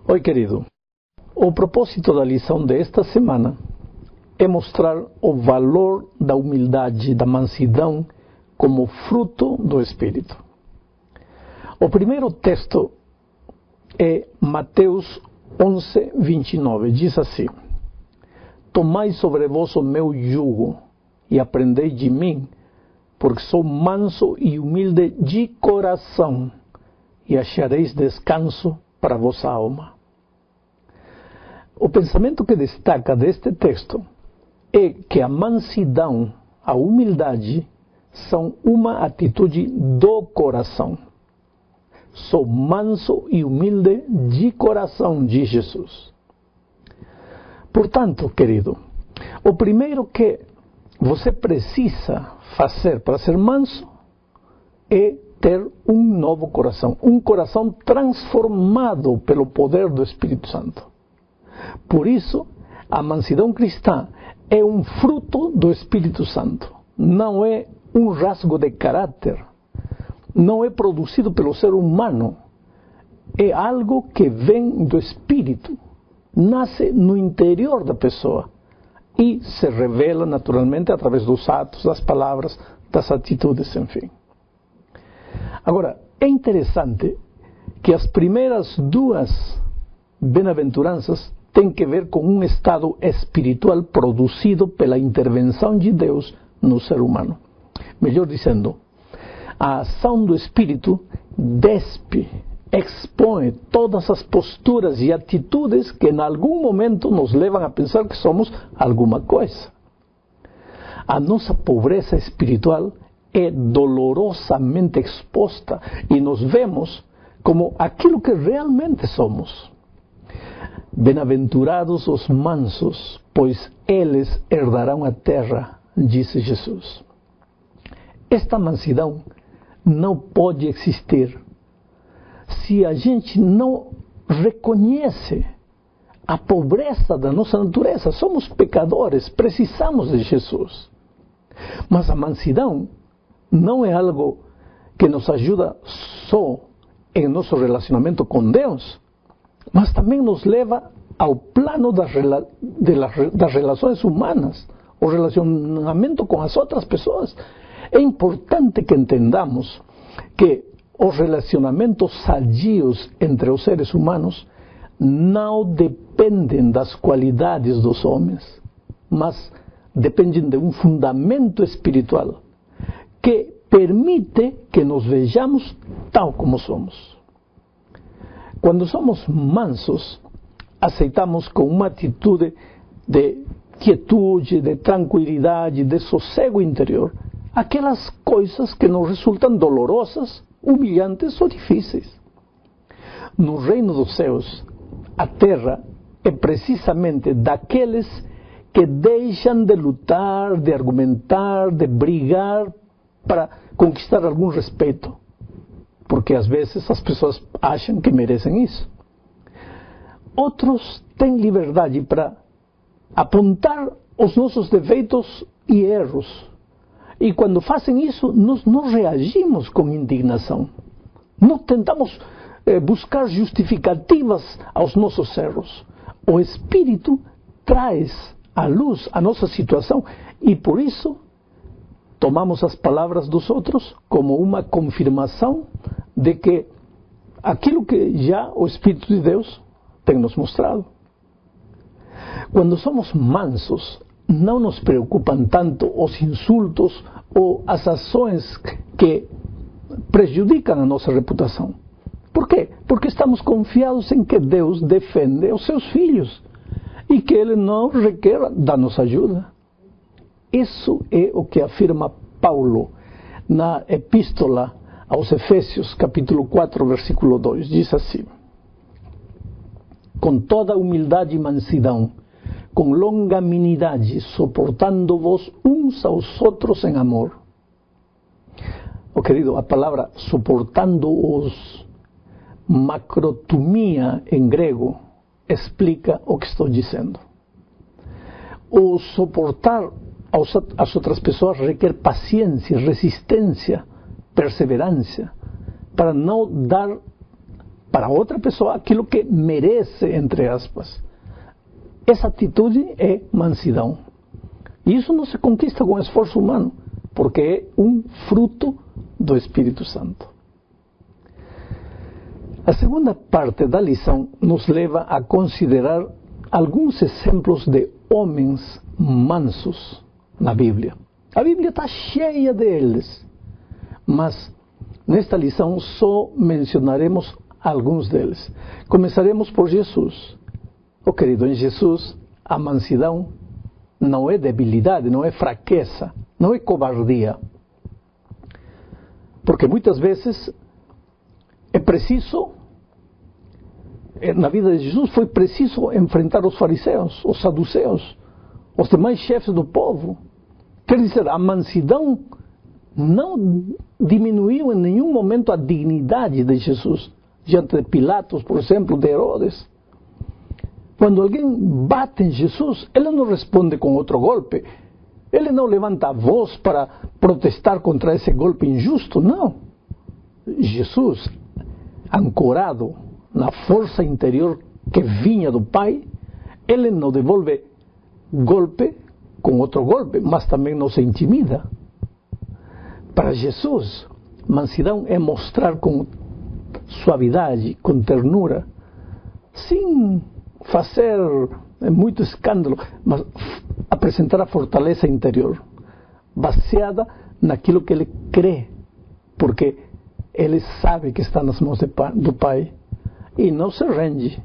Oi, querido. O propósito da lição desta semana é mostrar o valor da humildade, da mansidão, como fruto do Espírito. O primeiro texto é Mateus 11, 29. Diz assim: Tomai sobre vós o meu jugo e aprendei de mim, porque sou manso e humilde de coração, e achareis descanso para vossa alma. O pensamento que destaca deste texto é que a mansidão, a humildade, são uma atitude do coração. Sou manso e humilde de coração, diz Jesus. Portanto, querido, o primeiro que você precisa fazer para ser manso é ter um novo coração, um coração transformado pelo poder do Espírito Santo. Por isso, a mansidão cristã é um fruto do Espírito Santo, não é um rasgo de caráter, não é produzido pelo ser humano, é algo que vem do Espírito, nasce no interior da pessoa e se revela naturalmente através dos atos, das palavras, das atitudes, enfim. Agora, é interessante que as primeiras duas bem-aventuranças têm que ver com um estado espiritual produzido pela intervenção de Deus no ser humano. Melhor dizendo, a ação do Espírito despe, expõe todas as posturas e atitudes que em algum momento nos levam a pensar que somos alguma coisa. A nossa pobreza espiritual é dolorosamente exposta e nos vemos como aquilo que realmente somos. Bem-aventurados os mansos, pois eles herdarão a terra, disse Jesus. Esta mansidão não pode existir se a gente não reconhece a pobreza da nossa natureza. Somos pecadores, precisamos de Jesus. Mas a mansidão não é algo que nos ajuda só em nosso relacionamento com Deus, mas também nos leva ao plano das relações humanas, o relacionamento com as outras pessoas. É importante que entendamos que os relacionamentos sadios entre os seres humanos não dependem das qualidades dos homens, mas dependem de um fundamento espiritual que permite que nos vejamos tal como somos. Quando somos mansos, aceitamos com uma atitude de quietude, de tranquilidade, de sossego interior, aquelas coisas que nos resultam dolorosas, humilhantes ou difíceis. No reino dos céus, a terra é precisamente daqueles que deixam de lutar, de argumentar, de brigar para conquistar algum respeito, porque às vezes as pessoas acham que merecem isso. Outros têm liberdade para apontar os nossos defeitos e erros. E quando fazem isso, nós não reagimos com indignação. Não tentamos buscar justificativas aos nossos erros. O Espírito traz à luz a nossa situação e por isso tomamos as palavras dos outros como uma confirmação de que aquilo que já o Espírito de Deus tem nos mostrado. Quando somos mansos, não nos preocupam tanto os insultos ou as ações que prejudicam a nossa reputação. Por quê? Porque estamos confiados em que Deus defende os seus filhos e que Ele não requer da nossa ajuda. Isso é o que afirma Paulo na Epístola aos Efésios, capítulo 4, versículo 2. Diz assim: com toda humildade e mansidão, com longanimidade, suportando-vos uns aos outros em amor. Oh, querido, a palavra suportando-os, macrotumia em grego, explica o que estou dizendo. O suportar as outras pessoas requer paciência, resistência, perseverança, para não dar para outra pessoa aquilo que merece, entre aspas. Essa atitude é mansidão. E isso não se conquista com esforço humano, porque é um fruto do Espírito Santo. A segunda parte da lição nos leva a considerar alguns exemplos de homens mansos na Bíblia. A Bíblia está cheia deles, mas nesta lição só mencionaremos alguns deles. Começaremos por Jesus. Querido, em Jesus, a mansidão não é debilidade, não é fraqueza, não é covardia. Porque muitas vezes é preciso, na vida de Jesus foi preciso enfrentar os fariseus, os saduceus, os demais chefes do povo. Quer dizer, a mansidão não diminuiu em nenhum momento a dignidade de Jesus diante de Pilatos, por exemplo, de Herodes. Quando alguém bate em Jesus, ele não responde com outro golpe. Ele não levanta a voz para protestar contra esse golpe injusto, não. Jesus, ancorado na força interior que vinha do Pai, ele não devolve golpe com outro golpe, mas também não se intimida. Para Jesus, mansidão é mostrar com suavidade, com ternura, sem fazer muito escândalo, mas apresentar a fortaleza interior, baseada naquilo que ele crê, porque ele sabe que está nas mãos do Pai e não se rende,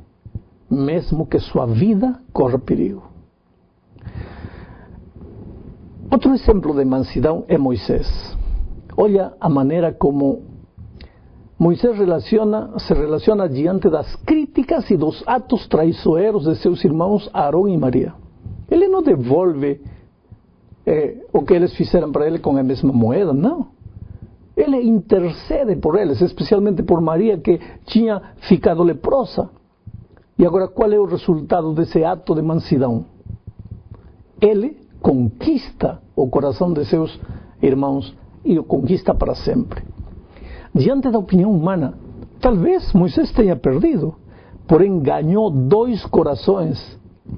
mesmo que sua vida corra perigo. Outro exemplo de mansidão é Moisés. Olha a maneira como Moisés se relaciona diante das críticas e dos atos traiçoeiros de seus irmãos Arão e Maria. Ele não devolve o que eles fizeram para ele com a mesma moeda, não. Ele intercede por eles, especialmente por Maria, que tinha ficado leprosa. E agora, qual é o resultado desse ato de mansidão? Ele conquista o coração de seus irmãos e o conquista para sempre. Diante da opinião humana, talvez Moisés tenha perdido, porém ganhou 2 corações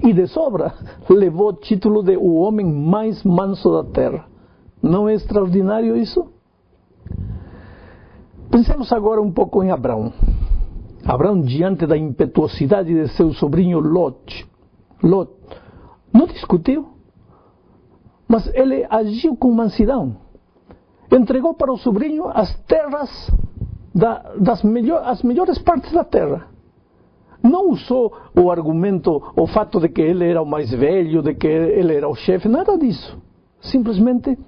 e de sobra levou o título de o homem mais manso da terra. Não é extraordinário isso? Pensemos agora um pouco em Abraão. Abraão, diante da impetuosidade de seu sobrinho Lot não discutiu, mas ele agiu com mansidão. Entregou para o sobrinho as terras, as melhores partes da terra. Não usou o argumento, o fato de que ele era o mais velho, de que ele era o chefe, nada disso. Simplesmente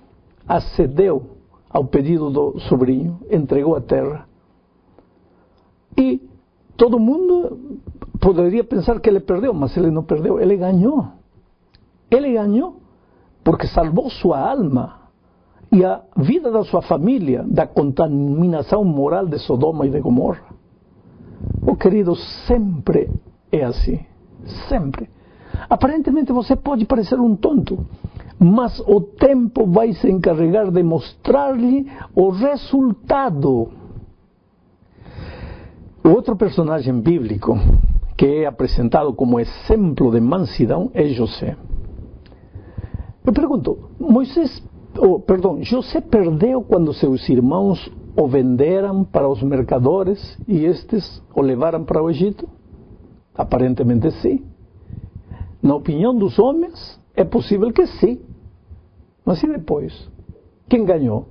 acedeu ao pedido do sobrinho, entregou a terra. E todo mundo poderia pensar que ele perdeu, mas ele não perdeu, ele ganhou. Ele ganhou porque salvou sua alma e a vida da sua família da contaminação moral de Sodoma e de Gomorra. Querido, sempre é assim. Sempre. Aparentemente você pode parecer um tonto, mas o tempo vai se encarregar de mostrar-lhe o resultado. O outro personagem bíblico que é apresentado como exemplo de mansidão é José. Eu pergunto, José perdeu quando seus irmãos o venderam para os mercadores e estes o levaram para o Egito? Aparentemente sim. Na opinião dos homens, é possível que sim. Mas e depois? Quem ganhou?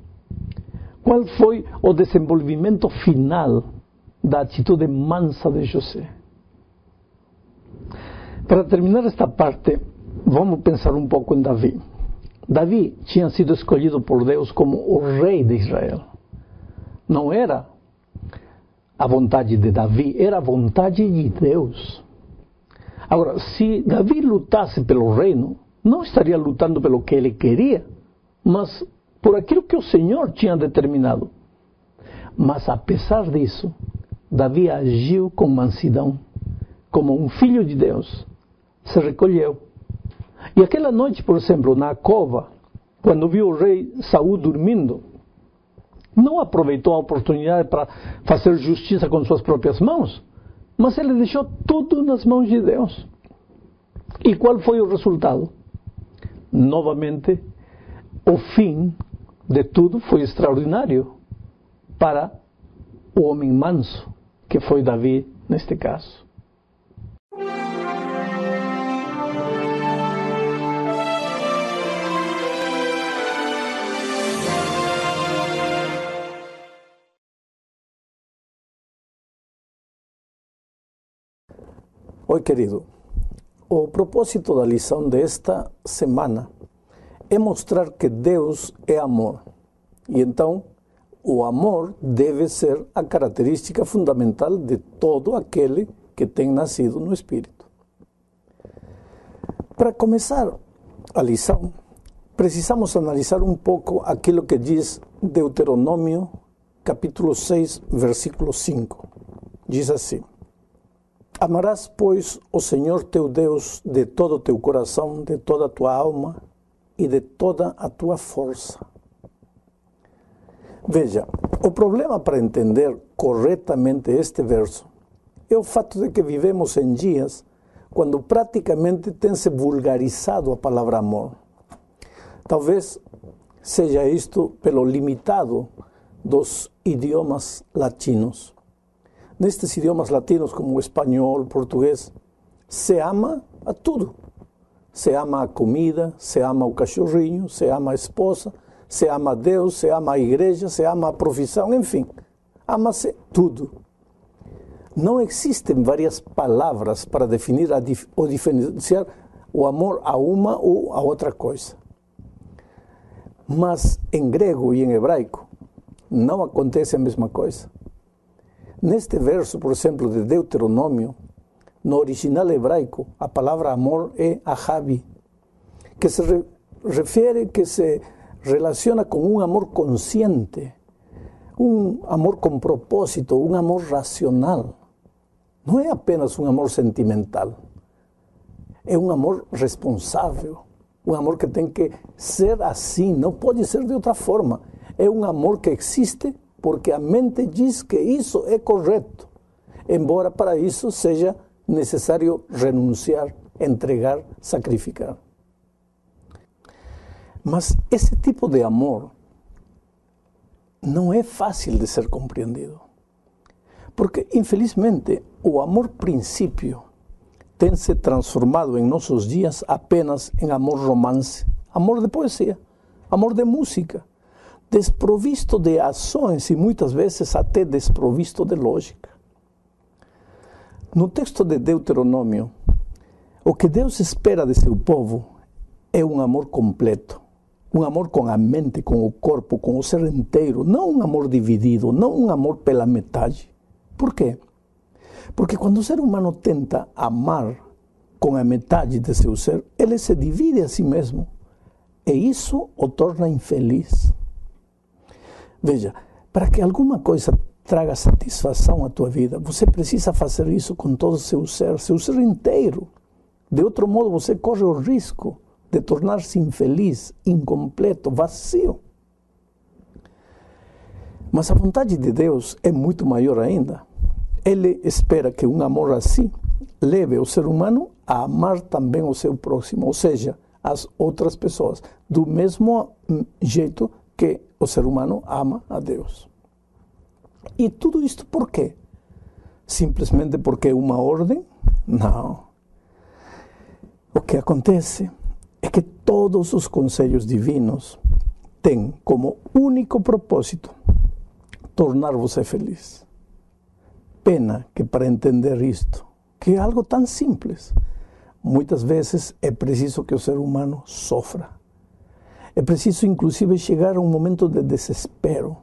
Qual foi o desenvolvimento final da atitude mansa de José? Para terminar esta parte, vamos pensar um pouco em Davi. Davi tinha sido escolhido por Deus como o rei de Israel. Não era a vontade de Davi, era a vontade de Deus. Agora, se Davi lutasse pelo reino, não estaria lutando pelo que ele queria, mas por aquilo que o Senhor tinha determinado. Mas, apesar disso, Davi agiu com mansidão, como um filho de Deus. Se recolheu. E aquela noite, por exemplo, na cova, quando viu o rei Saul dormindo, não aproveitou a oportunidade para fazer justiça com suas próprias mãos, mas ele deixou tudo nas mãos de Deus. E qual foi o resultado? Novamente, o fim de tudo foi extraordinário para o homem manso, que foi Davi neste caso. Oi, querido. O propósito da lição desta semana é mostrar que Deus é amor. E então, o amor deve ser a característica fundamental de todo aquele que tem nascido no Espírito. Para começar a lição, precisamos analisar um pouco aquilo que diz Deuteronômio, capítulo 6, versículo 5. Diz assim: Amarás, pois, o Senhor teu Deus de todo o teu coração, de toda a tua alma e de toda a tua força. Veja, o problema para entender corretamente este verso é o fato de que vivemos em dias quando praticamente tem se vulgarizado a palavra amor. Talvez seja isto pelo limitado dos idiomas latinos. Nestes idiomas latinos, como o espanhol, o português, se ama a tudo. Se ama a comida, se ama o cachorrinho, se ama a esposa, se ama a Deus, se ama a igreja, se ama a profissão, enfim, ama-se tudo. Não existem várias palavras para definir ou diferenciar o amor a uma ou a outra coisa. Mas em grego e em hebraico não acontece a mesma coisa. Neste verso, por exemplo, de Deuteronômio, no original hebraico, a palavra amor é ahavi, que se refere, que se relaciona com um amor consciente, um amor com propósito, um amor racional. Não é apenas um amor sentimental, é um amor responsável, um amor que tem que ser assim, não pode ser de outra forma. É um amor que existe porque a mente diz que isso é correto, embora para isso seja necessário renunciar, entregar, sacrificar. Mas esse tipo de amor não é fácil de ser compreendido, porque, infelizmente, o amor princípio tem se transformado em nossos dias apenas em amor romance, amor de poesia, amor de música, desprovisto de ações e muitas vezes até desprovisto de lógica. No texto de Deuteronômio, o que Deus espera de seu povo é um amor completo, um amor com a mente, com o corpo, com o ser inteiro, não um amor dividido, não um amor pela metade. Por quê? Porque quando o ser humano tenta amar com a metade de seu ser, ele se divide a si mesmo, e isso o torna infeliz. Veja, para que alguma coisa traga satisfação à tua vida, você precisa fazer isso com todo o seu ser inteiro. De outro modo, você corre o risco de tornar-se infeliz, incompleto, vazio. Mas a vontade de Deus é muito maior ainda. Ele espera que um amor assim leve o ser humano a amar também o seu próximo, ou seja, as outras pessoas, do mesmo jeito que o ser humano ama a Deus. E tudo isto por quê? Simplesmente porque é uma ordem? Não. O que acontece é que todos os conselhos divinos têm como único propósito tornar você feliz. Pena que para entender isto, que é algo tão simples, muitas vezes é preciso que o ser humano sofra. É preciso, inclusive, chegar a um momento de desespero.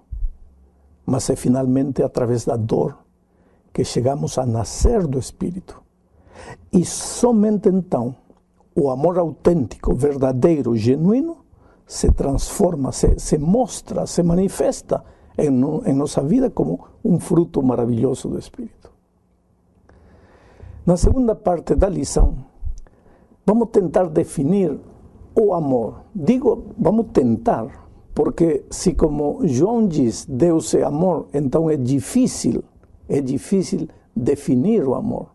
Mas é finalmente através da dor que chegamos a nascer do Espírito. E somente então o amor autêntico, verdadeiro, genuíno, se transforma, se mostra, se manifesta em nossa vida como um fruto maravilhoso do Espírito. Na segunda parte da lição, vamos tentar definir o amor. Digo, vamos tentar, Porque se, como João diz, Deus é amor, então é difícil definir o amor.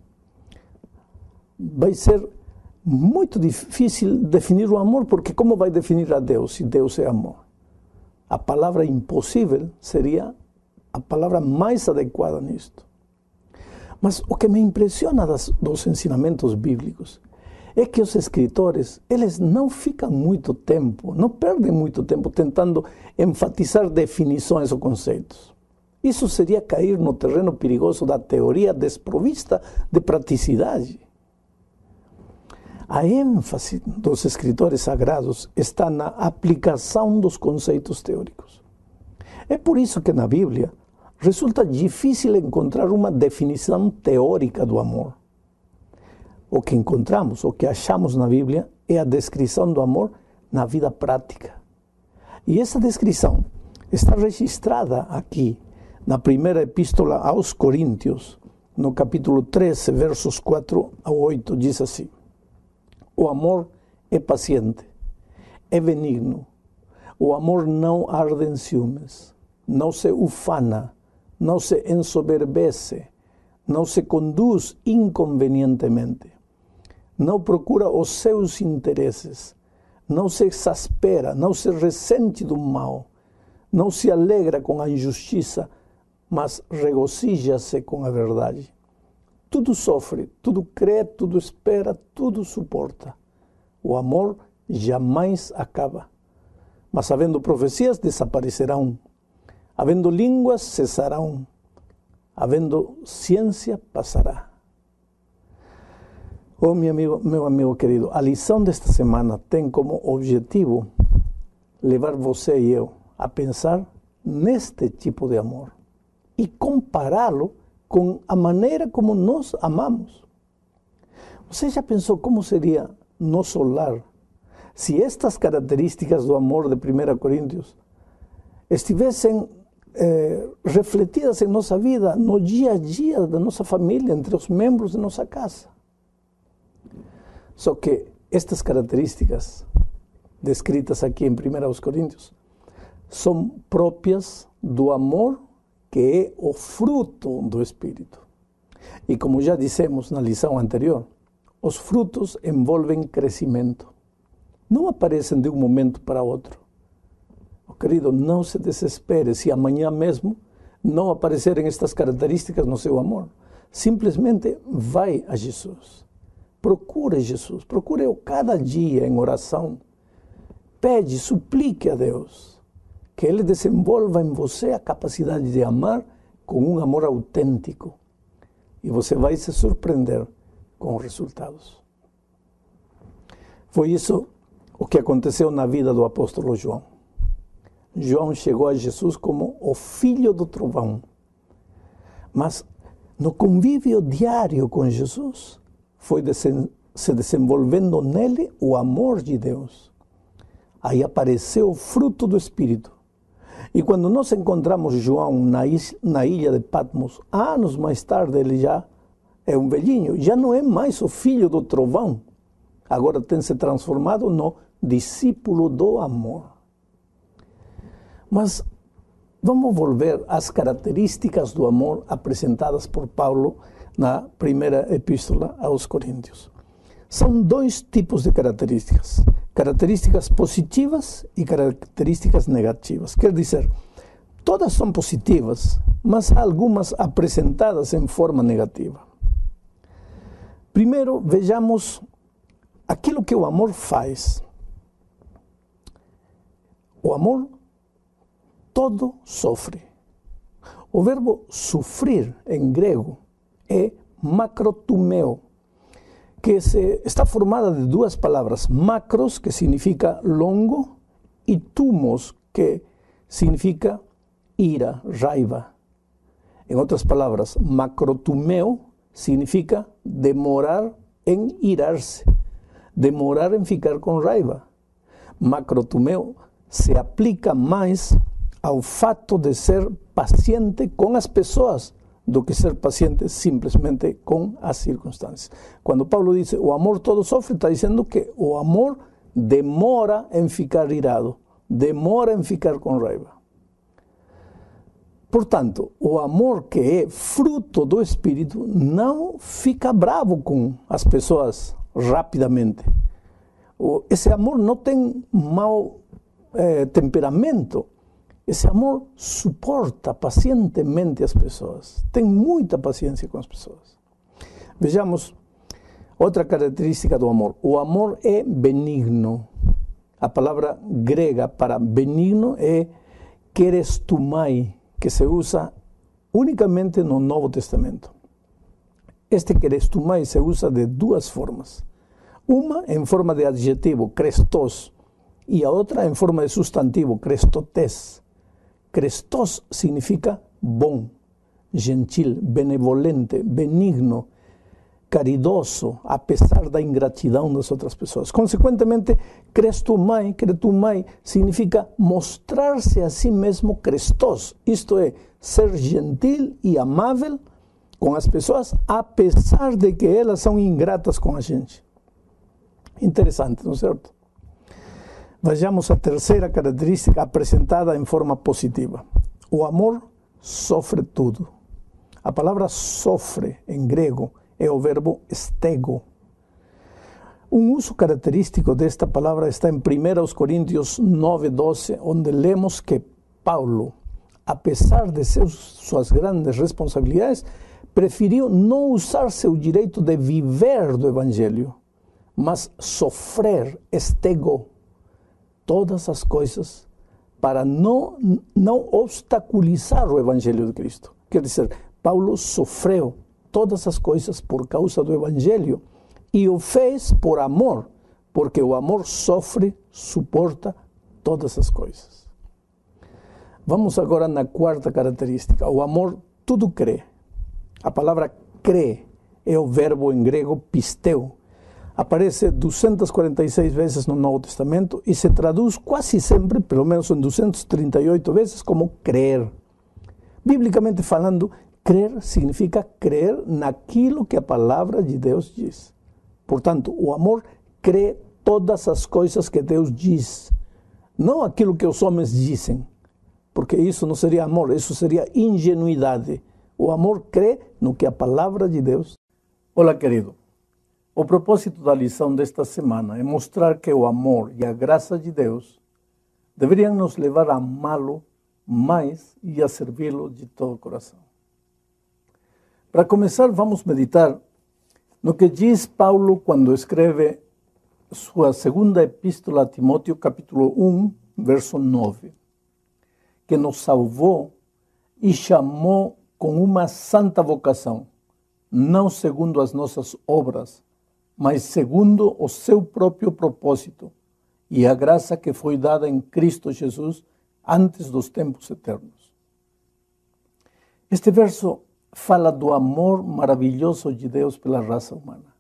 Vai ser muito difícil definir o amor, porque como vai definir a Deus se Deus é amor? A palavra impossível seria a palavra mais adequada nisto. Mas o que me impressiona dos ensinamentos bíblicos é que os escritores, eles não ficam muito tempo, não perdem muito tempo tentando enfatizar definições ou conceitos. Isso seria cair no terreno perigoso da teoria desprovista de praticidade. A ênfase dos escritores sagrados está na aplicação dos conceitos teóricos. É por isso que na Bíblia resulta difícil encontrar uma definição teórica do amor. O que encontramos, o que achamos na Bíblia, é a descrição do amor na vida prática. E essa descrição está registrada aqui, na primeira epístola aos Coríntios, no capítulo 13, versos 4 a 8, diz assim: o amor é paciente, é benigno. O amor não arde em ciúmes, não se ufana, não se ensoberbece, não se conduz inconvenientemente, não procura os seus interesses, não se exaspera, não se ressente do mal, não se alegra com a injustiça, mas regozija-se com a verdade. Tudo sofre, tudo crê, tudo espera, tudo suporta. O amor jamais acaba. Mas havendo profecias, desaparecerão. Havendo línguas, cessarão. Havendo ciência, passará. Oh, meu amigo querido, a lição desta semana tem como objetivo levar você e eu a pensar neste tipo de amor e compará-lo com a maneira como nós amamos. Você já pensou como seria nosso lar se estas características do amor de 1 Coríntios estivessem refletidas em nossa vida, no dia a dia da nossa família, entre os membros de nossa casa? Só que estas características descritas aqui em 1 Coríntios são próprias do amor que é o fruto do Espírito. E como já dissemos na lição anterior, os frutos envolvem crescimento. Não aparecem de um momento para outro. Oh, querido, não se desespere se amanhã mesmo não aparecerem estas características no seu amor. Simplesmente vai a Jesus. Procure Jesus. Procure-o cada dia em oração. Pede, suplique a Deus que Ele desenvolva em você a capacidade de amar com um amor autêntico. E você vai se surpreender com os resultados. Foi isso o que aconteceu na vida do apóstolo João. João chegou a Jesus como o filho do trovão. Mas no convívio diário com Jesus, foi se desenvolvendo nele o amor de Deus. Aí apareceu o fruto do Espírito. E quando nós encontramos João na ilha de Patmos, anos mais tarde ele já é um velhinho, já não é mais o filho do trovão. Agora tem se transformado no discípulo do amor. Mas vamos volver às características do amor apresentadas por Paulo na primeira epístola aos Coríntios. São dois tipos de características. Características positivas e características negativas. Quer dizer, todas são positivas, mas há algumas apresentadas em forma negativa. Primeiro, vejamos aquilo que o amor faz. O amor todo sofre. O verbo sofrer em grego é macrotumeo, que está formada de duas palavras, macros, que significa longo, e tumos, que significa ira, raiva. Em outras palavras, macrotumeo significa demorar em irar-se, demorar em ficar com raiva. Macrotumeo se aplica mais ao fato de ser paciente com as pessoas do que ser paciente simplesmente com as circunstâncias. Quando Paulo diz o amor todo sofre, está dizendo que o amor demora em ficar irado, demora em ficar com raiva. Portanto, o amor que é fruto do Espírito não fica bravo com as pessoas rapidamente. Esse amor não tem mau temperamento. Esse amor suporta pacientemente as pessoas. Tem muita paciência com as pessoas. Vejamos outra característica do amor. O amor é benigno. A palavra grega para benigno é kerestumai, que se usa unicamente no Novo Testamento. Este kerestumai se usa de duas formas. Uma em forma de adjetivo, krestos, e a outra em forma de substantivo, krestotes. Krestos significa bom, gentil, benevolente, benigno, caridoso, a pesar da ingratidão das outras pessoas. Consequentemente, kretumai significa mostrar-se a si mesmo krestos, isto é, ser gentil e amável com as pessoas, a pesar de que elas são ingratas com a gente. Interessante, não é certo? Vejamos a terceira característica apresentada em forma positiva. O amor sofre tudo. A palavra sofre, em grego, é o verbo stego. Um uso característico desta palavra está em 1 Coríntios 9:12, onde lemos que Paulo, apesar de suas grandes responsabilidades, preferiu não usar seu direito de viver do Evangelho, mas sofrer, stego, todas as coisas para não obstaculizar o Evangelho de Cristo. Quer dizer, Paulo sofreu todas as coisas por causa do Evangelho e o fez por amor, porque o amor sofre, suporta todas as coisas. Vamos agora na quarta característica. O amor tudo crê. A palavra crê é o verbo em grego pisteu. Aparece 246 vezes no Novo Testamento e se traduz quase sempre, pelo menos em 238 vezes, como crer. Biblicamente falando, crer significa crer naquilo que a palavra de Deus diz. Portanto, o amor crê todas as coisas que Deus diz, não aquilo que os homens dizem, porque isso não seria amor, isso seria ingenuidade. O amor crê no que a palavra de Deus. Olá, querido. O propósito da lição desta semana é mostrar que o amor e a graça de Deus deveriam nos levar a amá-lo mais e a servi-lo de todo o coração. Para começar, vamos meditar no que diz Paulo quando escreve sua segunda epístola a Timóteo, capítulo 1, verso 9, que nos salvou e chamou com uma santa vocação, não segundo as nossas obras, mas segundo o seu próprio propósito e a graça que foi dada em Cristo Jesus antes dos tempos eternos. Este verso fala do amor maravilhoso de Deus pela raça humana.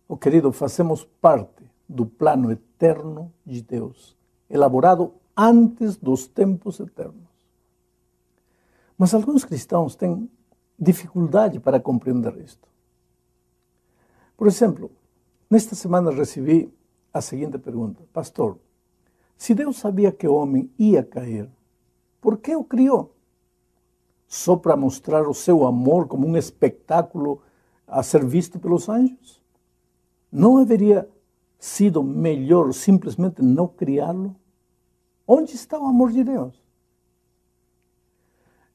Oh, querido, fazemos parte do plano eterno de Deus, elaborado antes dos tempos eternos. Mas alguns cristãos têm dificuldade para compreender isto. Por exemplo, nesta semana recebi a seguinte pergunta: Pastor, se Deus sabia que o homem ia cair, por que o criou? Só para mostrar o seu amor como um espetáculo a ser visto pelos anjos? Não haveria sido melhor simplesmente não criá-lo? Onde está o amor de Deus?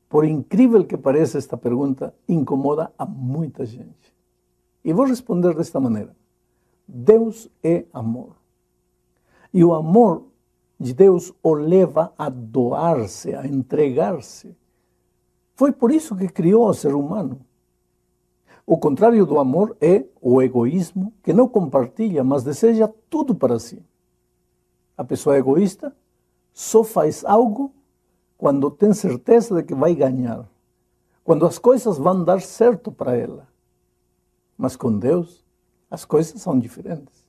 Por incrível que pareça, esta pergunta incomoda a muita gente. E vou responder desta maneira: Deus é amor. E o amor de Deus o leva a doar-se, a entregar-se. Foi por isso que criou o ser humano. O contrário do amor é o egoísmo, que não compartilha, mas deseja tudo para si. A pessoa egoísta só faz algo quando tem certeza de que vai ganhar, quando as coisas vão dar certo para ela. Mas com Deus, as coisas são diferentes.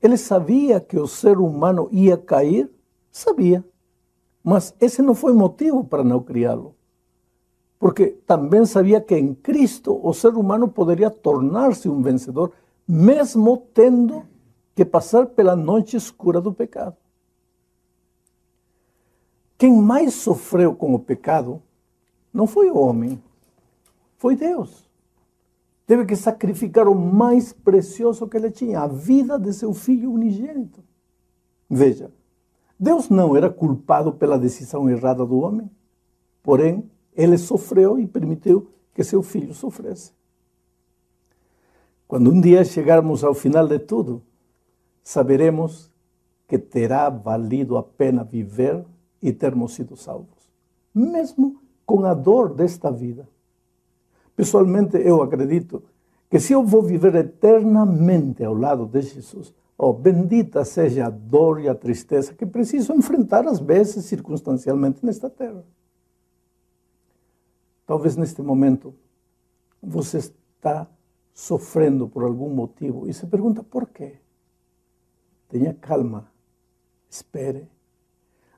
Ele sabia que o ser humano ia cair? Sabia. Mas esse não foi motivo para não criá-lo. Porque também sabia que em Cristo o ser humano poderia tornar-se um vencedor, mesmo tendo que passar pela noite escura do pecado. quem mais sofreu com o pecado não foi o homem, foi Deus. Teve que sacrificar o mais precioso que ele tinha, a vida de seu filho unigênito. Veja, Deus não era culpado pela decisão errada do homem, porém, ele sofreu e permitiu que seu filho sofresse. Quando um dia chegarmos ao final de tudo, saberemos que terá valido a pena viver e termos sido salvos, mesmo com a dor desta vida. Pessoalmente, eu acredito que se eu vou viver eternamente ao lado de Jesus, bendita seja a dor e a tristeza que preciso enfrentar às vezes circunstancialmente nesta terra. Talvez neste momento você está sofrendo por algum motivo e se pergunta por quê. Tenha calma, espere.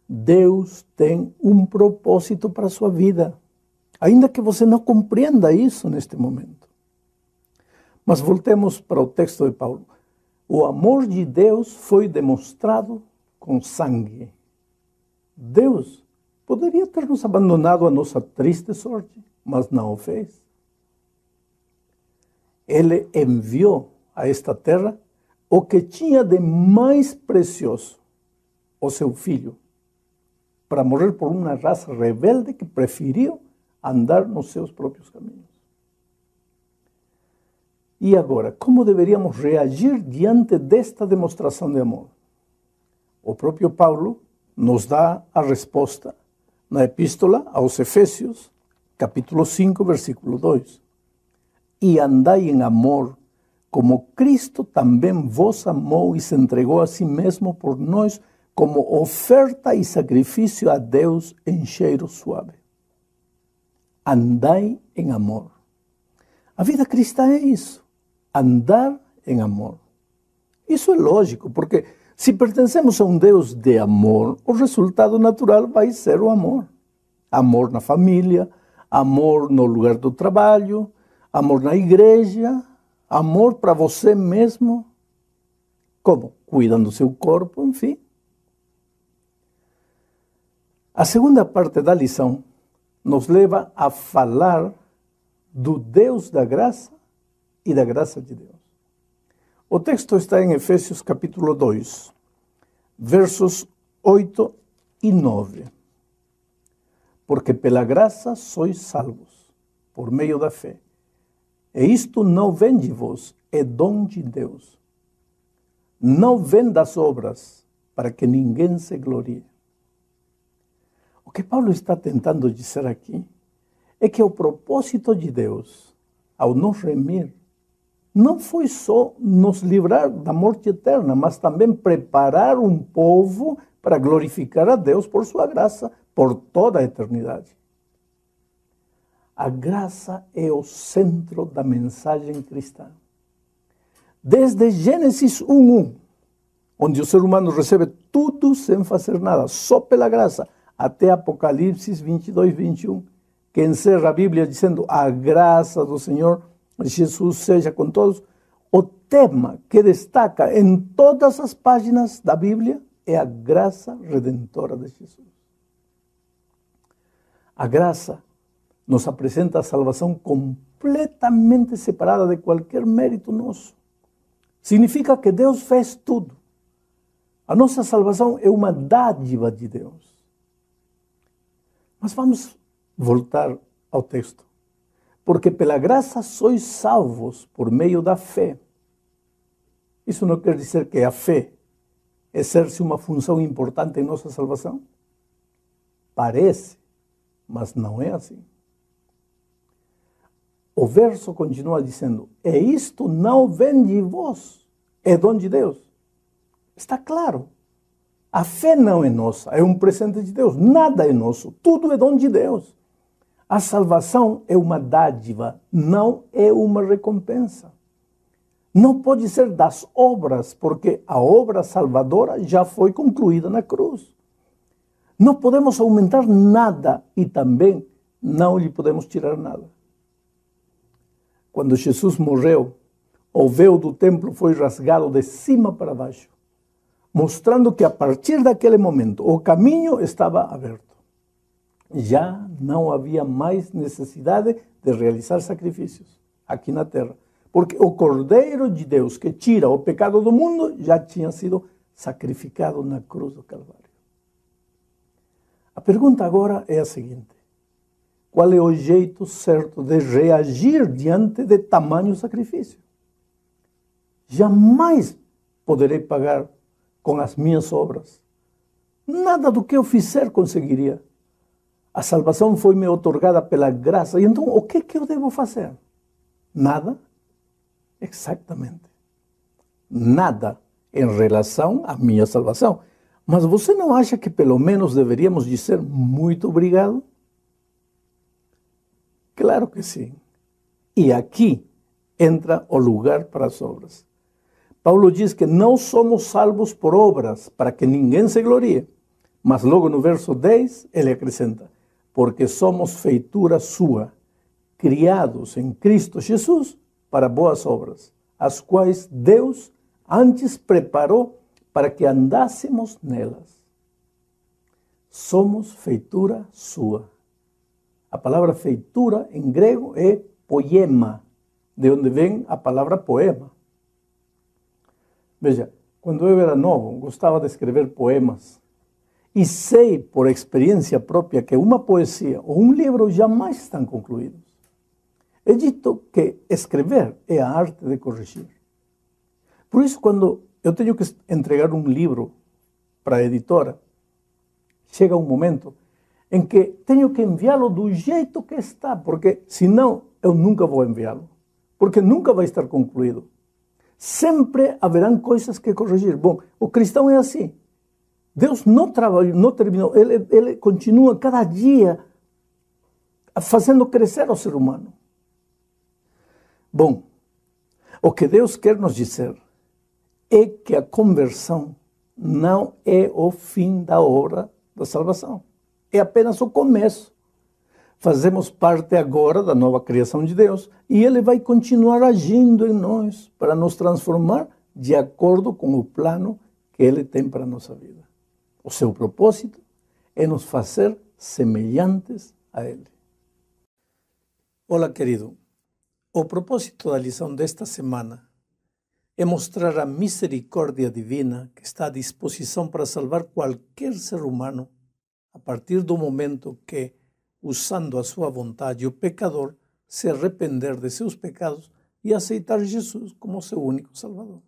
Deus tem um propósito para a sua vida, ainda que você não compreenda isso neste momento. Mas voltemos para o texto de Paulo. O amor de Deus foi demonstrado com sangue. Deus poderia ter nos abandonado a nossa triste sorte, mas não o fez. Ele enviou a esta terra o que tinha de mais precioso, o seu filho, para morrer por uma raça rebelde que preferiu andar nos seus próprios caminhos. E agora, como deveríamos reagir diante desta demonstração de amor? O próprio Paulo nos dá a resposta na Epístola aos Efésios, capítulo 5, versículo 2. E andai em amor, como Cristo também vos amou e se entregou a si mesmo por nós, como oferta e sacrifício a Deus em cheiro suave. Andai em amor. A vida cristã é isso. Andar em amor. Isso é lógico, porque se pertencemos a um Deus de amor, o resultado natural vai ser o amor. Amor na família, amor no lugar do trabalho, amor na igreja, amor para você mesmo. Como? Cuidando do seu corpo, enfim. A segunda parte da lição nos leva a falar do Deus da graça e da graça de Deus. O texto está em Efésios capítulo 2, versos 8 e 9. Porque pela graça sois salvos, por meio da fé. E isto não vem de vós, é dom de Deus. Não vem das obras, para que ninguém se glorie. O que Paulo está tentando dizer aqui é que o propósito de Deus, ao nos remir, não foi só nos livrar da morte eterna, mas também preparar um povo para glorificar a Deus por sua graça, por toda a eternidade. A graça é o centro da mensagem cristã. Desde Gênesis 1:1, onde o ser humano recebe tudo sem fazer nada, só pela graça, até Apocalipse 22:21, que encerra a Bíblia dizendo: a graça do Senhor Jesus seja com todos. O tema que destaca em todas as páginas da Bíblia é a graça redentora de Jesus. A graça nos apresenta a salvação completamente separada de qualquer mérito nosso. Significa que Deus fez tudo. A nossa salvação é uma dádiva de Deus. Mas vamos voltar ao texto. Porque pela graça sois salvos por meio da fé. Isso não quer dizer que a fé exerce uma função importante em nossa salvação? Parece, mas não é assim. O verso continua dizendo: e isto não vem de vós, é dom de Deus. Está claro. A fé não é nossa, é um presente de Deus. Nada é nosso, tudo é dom de Deus. A salvação é uma dádiva, não é uma recompensa. Não pode ser das obras, porque a obra salvadora já foi concluída na cruz. Não podemos aumentar nada e também não lhe podemos tirar nada. Quando Jesus morreu, o véu do templo foi rasgado de cima para baixo, mostrando que a partir daquele momento o caminho estava aberto. já não havia mais necessidade de realizar sacrifícios aqui na terra. Porque o Cordeiro de Deus que tira o pecado do mundo já tinha sido sacrificado na cruz do Calvário. A pergunta agora é a seguinte: qual é o jeito certo de reagir diante de tamanho sacrifício? Jamais poderei pagar com as minhas obras. Nada do que eu fizer conseguiria. A salvação foi me otorgada pela graça. E então, o que eu devo fazer? Nada? Exatamente. Nada em relação à minha salvação. Mas você não acha que pelo menos deveríamos dizer muito obrigado? Claro que sim. E aqui entra o lugar para as obras. Paulo diz que não somos salvos por obras, para que ninguém se glorie. Mas logo no verso 10, ele acrescenta: porque somos feitura sua, criados em Cristo Jesus para boas obras, as quais Deus antes preparou para que andássemos nelas. Somos feitura sua. A palavra feitura em grego é poema, de onde vem a palavra poema. Veja, quando eu era novo, gostava de escrever poemas. E sei, por experiência própria, que uma poesia ou um livro jamais estão concluídos. É dito que escrever é a arte de corrigir. Por isso, quando eu tenho que entregar um livro para a editora, chega um momento em que tenho que enviá-lo do jeito que está, porque senão eu nunca vou enviá-lo, porque nunca vai estar concluído. Sempre haverão coisas que corrigir. Bom, o cristão é assim. Deus não trabalhou, não terminou. Ele continua cada dia fazendo crescer o ser humano. Bom, o que Deus quer nos dizer é que a conversão não é o fim da obra da salvação. É apenas o começo. Fazemos parte agora da nova criação de Deus e Ele vai continuar agindo em nós para nos transformar de acordo com o plano que Ele tem para a nossa vida. O seu propósito é nos fazer semelhantes a Ele. Olá, querido. O propósito da lição desta semana é mostrar a misericórdia divina que está à disposição para salvar qualquer ser humano a partir do momento que, usando a sua vontade, o pecador se arrepender de seus pecados e aceitar Jesus como seu único Salvador.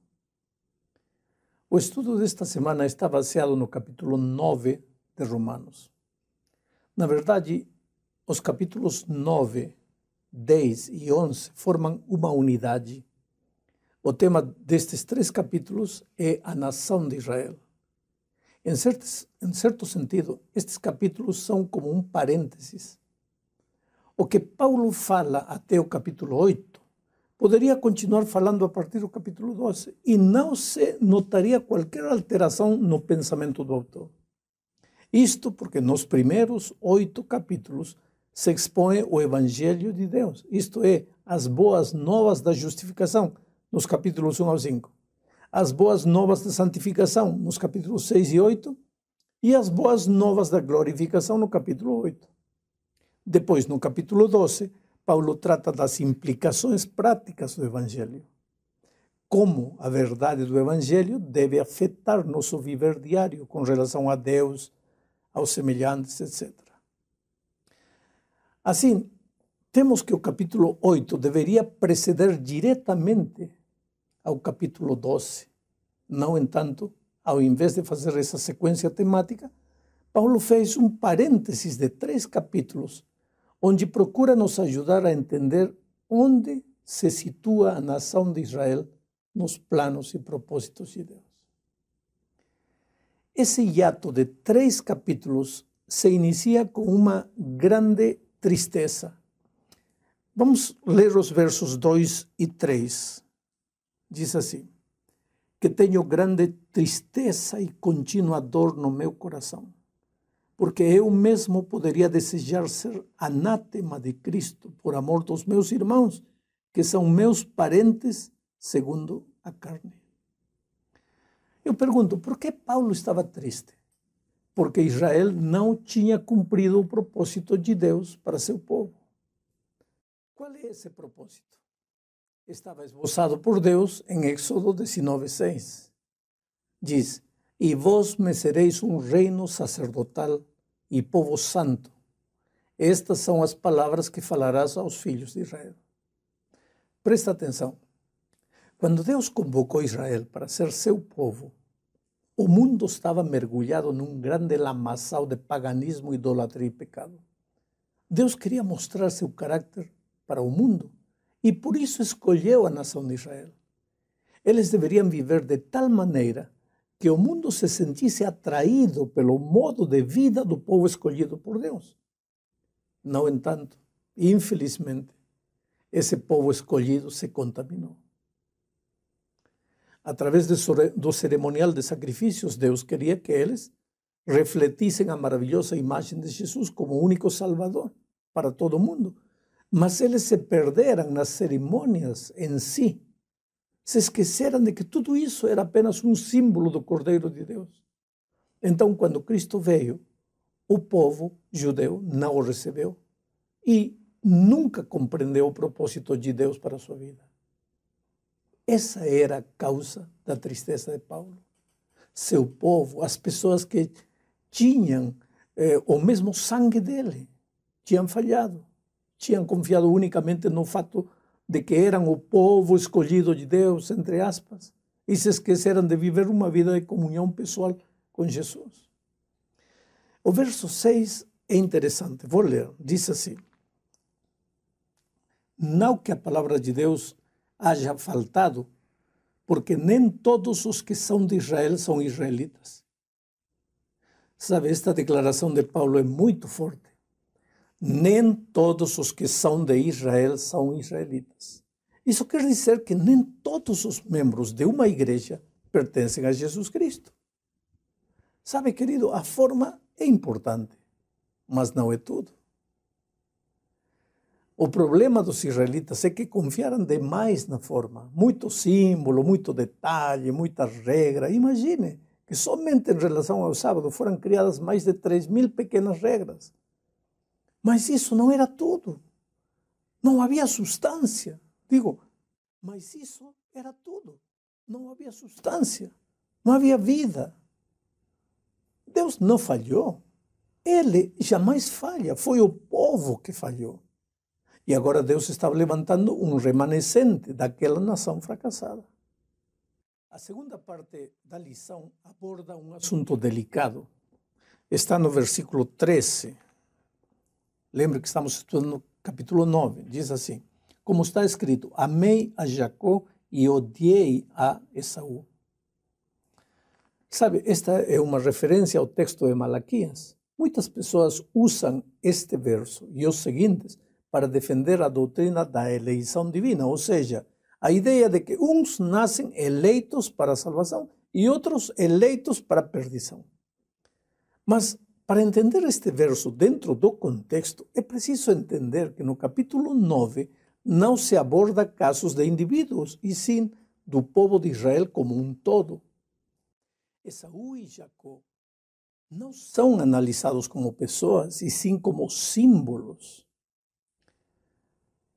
O estudo desta semana está baseado no capítulo 9 de Romanos. Na verdade, os capítulos 9, 10 e 11 formam uma unidade. O tema destes 3 capítulos é a nação de Israel. Em certo sentido, estes capítulos são como um parênteses. O que Paulo fala até o capítulo 8, poderia continuar falando a partir do capítulo 12 e não se notaria qualquer alteração no pensamento do autor. Isto porque nos primeiros 8 capítulos se expõe o Evangelho de Deus, isto é, as boas novas da justificação, nos capítulos 1 ao 5. As boas novas da santificação, nos capítulos 6 e 8, e as boas novas da glorificação, no capítulo 8. Depois, no capítulo 12, Paulo trata das implicações práticas do Evangelho. Como a verdade do Evangelho deve afetar nosso viver diário com relação a Deus, aos semelhantes, etc. Assim, temos que o capítulo 8 deveria preceder diretamente ao capítulo 12. No entanto, ao invés de fazer essa sequência temática, Paulo fez um parênteses de 3 capítulos, onde procura nos ajudar a entender onde se situa a nação de Israel nos planos e propósitos de Deus. Esse hiato de 3 capítulos se inicia com uma grande tristeza. Vamos ler os versos 2 e 3. Diz assim: que tenho grande tristeza e contínua dor no meu coração, porque eu mesmo poderia desejar ser anátema de Cristo por amor dos meus irmãos, que são meus parentes segundo a carne. Eu pergunto, por que Paulo estava triste? porque Israel não tinha cumprido o propósito de Deus para seu povo. Qual é esse propósito? Estava esboçado por Deus em Êxodo 19:6. Diz: "E vós me sereis um reino sacerdotal e povo santo. Estas são as palavras que falarás aos filhos de Israel." Presta atenção. Quando Deus convocou Israel para ser seu povo, o mundo estava mergulhado num grande lamaçal de paganismo, idolatria e pecado. Deus queria mostrar seu caráter para o mundo e por isso escolheu a nação de Israel. Eles deveriam viver de tal maneira que o mundo se sentisse atraído pelo modo de vida do povo escolhido por Deus. No entanto, infelizmente, esse povo escolhido se contaminou. Através do cerimonial de sacrifícios, Deus queria que eles refletissem a maravilhosa imagem de Jesus como único Salvador para todo mundo. Mas eles se perderam nas cerimônias em si. Se esqueceram de que tudo isso era apenas um símbolo do Cordeiro de Deus. Então, quando Cristo veio, o povo judeu não o recebeu e nunca compreendeu o propósito de Deus para a sua vida. Essa era a causa da tristeza de Paulo. Seu povo, as pessoas que tinham o mesmo sangue dele, tinham falhado, tinham confiado unicamente no fato de que eram o povo escolhido de Deus, entre aspas, e se esqueceram de viver uma vida de comunhão pessoal com Jesus. O verso 6 é interessante, vou ler, diz assim: "Não que a palavra de Deus haja faltado, porque nem todos os que são de Israel são israelitas." Sabe, esta declaração de Paulo é muito forte. Nem todos os que são de Israel são israelitas. Isso quer dizer que nem todos os membros de uma igreja pertencem a Jesus Cristo. Sabe, querido, a forma é importante, mas não é tudo. O problema dos israelitas é que confiaram demais na forma. Muito símbolo, muito detalhe, muita regra. Imagine que somente em relação ao sábado foram criadas mais de 3.000 pequenas regras. Mas isso não era tudo. Não havia substância. Digo, mas isso era tudo. Não havia substância. Não havia vida. Deus não falhou. Ele jamais falha. Foi o povo que falhou. E agora Deus estava levantando um remanescente daquela nação fracassada. A segunda parte da lição aborda um assunto delicado. Está no versículo 13. Lembre que estamos estudando no capítulo 9. Diz assim: "Como está escrito, amei a Jacó e odiei a Esaú." Sabe, esta é uma referência ao texto de Malaquias. Muitas pessoas usam este verso e os seguintes para defender a doutrina da eleição divina, ou seja, a ideia de que uns nascem eleitos para a salvação e outros eleitos para a perdição. Mas, para entender este verso dentro do contexto, é preciso entender que no capítulo 9 não se aborda casos de indivíduos, e sim do povo de Israel como um todo. Esaú e Jacó não são analisados como pessoas, e sim como símbolos.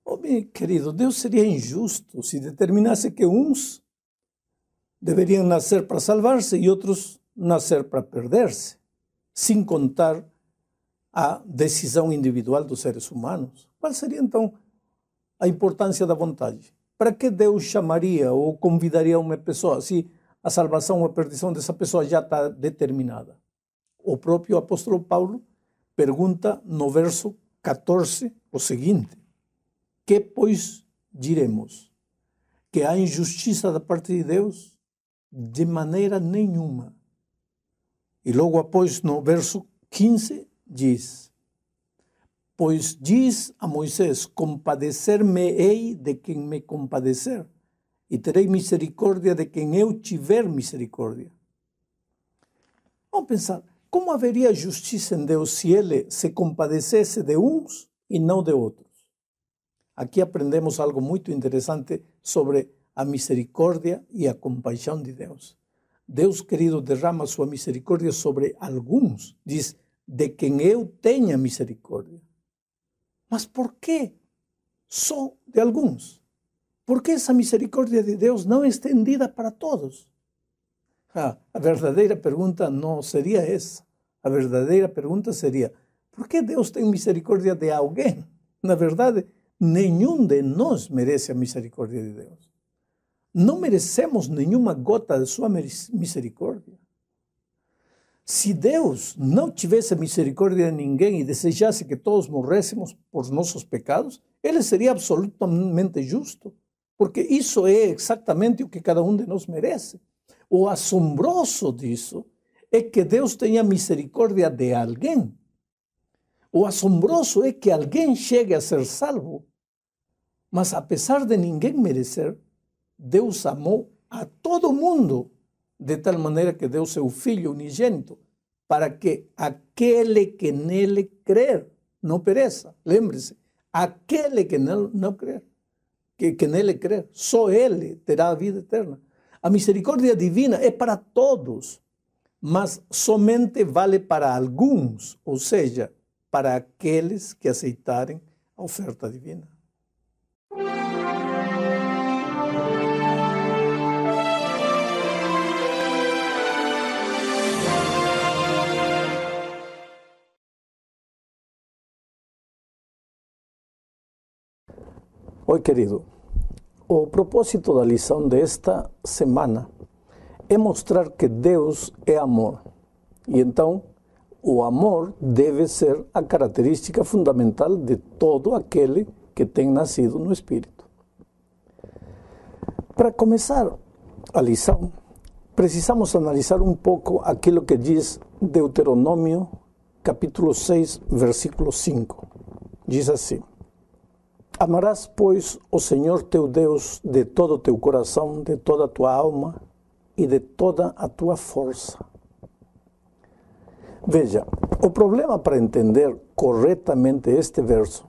Oh, meu querido, Deus seria injusto se determinasse que uns deveriam nascer para salvar-se e outros nascer para perder-se, sem contar a decisão individual dos seres humanos. Qual seria, então, a importância da vontade? Para que Deus chamaria ou convidaria uma pessoa se a salvação ou a perdição dessa pessoa já está determinada? O próprio apóstolo Paulo pergunta no verso 14 o seguinte: "Que, pois, diremos? Que há injustiça da parte de Deus? De maneira nenhuma." E logo após, no verso 15, diz: "Pois diz a Moisés, compadecer-me-ei de quem me compadecer, e terei misericórdia de quem eu tiver misericórdia." Vamos pensar, como haveria justiça em Deus se ele se compadecesse de uns e não de outros? Aqui aprendemos algo muito interessante sobre a misericórdia e a compaixão de Deus. Deus, querido, derrama sua misericórdia sobre alguns. Diz, de quem eu tenha misericórdia. Mas por que só de alguns? ¿Por que essa misericórdia de Deus não é estendida para todos? A verdadeira pergunta não seria essa. A verdadeira pergunta seria, por que Deus tem misericórdia de alguém? Na verdade, nenhum de nós merece a misericórdia de Deus. Não merecemos nenhuma gota de sua misericórdia. Se Deus não tivesse misericórdia de ninguém e desejasse que todos morrêssemos por nossos pecados, Ele seria absolutamente justo, porque isso é exatamente o que cada um de nós merece. O assombroso disso é que Deus tenha misericórdia de alguém. O assombroso é que alguém chegue a ser salvo, mas apesar de ninguém merecer, Deus amou a todo mundo, de tal maneira que deu seu Filho unigênito, para que aquele que nele crer não pereça. Lembre-se, aquele que não crer, que nele crer, só ele terá a vida eterna. A misericórdia divina é para todos, mas somente vale para alguns, ou seja, para aqueles que aceitarem a oferta divina. Oi, querido. O propósito da lição desta semana é mostrar que Deus é amor. E então, o amor deve ser a característica fundamental de todo aquele que tem nascido no Espírito. Para começar a lição, precisamos analisar um pouco aquilo que diz Deuteronômio, capítulo 6, versículo 5. Diz assim: Amarás, pois, o Senhor teu Deus de todo o teu coração, de toda a tua alma e de toda a tua força. Veja, o problema para entender corretamente este verso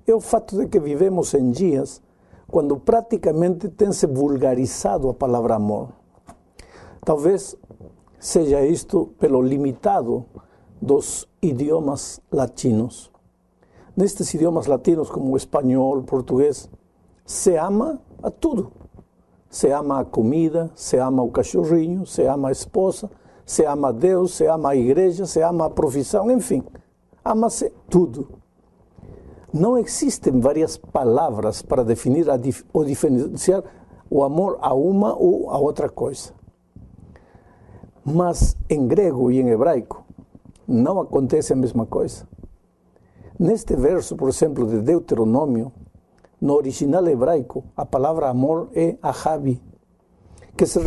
é o fato de que vivemos em dias quando praticamente tem-se vulgarizado a palavra amor. Talvez seja isto pelo limitado dos idiomas latinos. Nestes idiomas latinos, como o espanhol, o português, se ama a tudo. Se ama a comida, se ama o cachorrinho, se ama a esposa, se ama a Deus, se ama a igreja, se ama a profissão, enfim, ama-se tudo. Não existem várias palavras para definir ou diferenciar o amor a uma ou a outra coisa. Mas em grego e em hebraico não acontece a mesma coisa. Neste verso, por exemplo, de Deuteronômio, no original hebraico, a palavra amor é ahavi, que se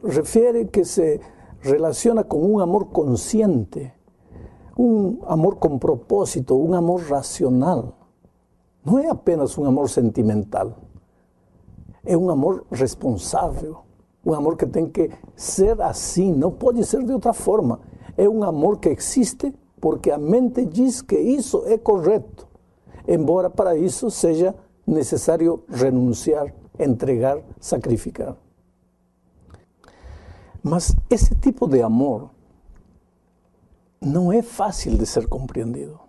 refere, que se relaciona com um amor consciente, um amor com propósito, um amor racional. Não é apenas um amor sentimental, é um amor responsável, um amor que tem que ser assim, não pode ser de outra forma. É um amor que existe porque a mente diz que isso é correto, embora para isso seja necessário renunciar, entregar, sacrificar. Mas esse tipo de amor não é fácil de ser compreendido,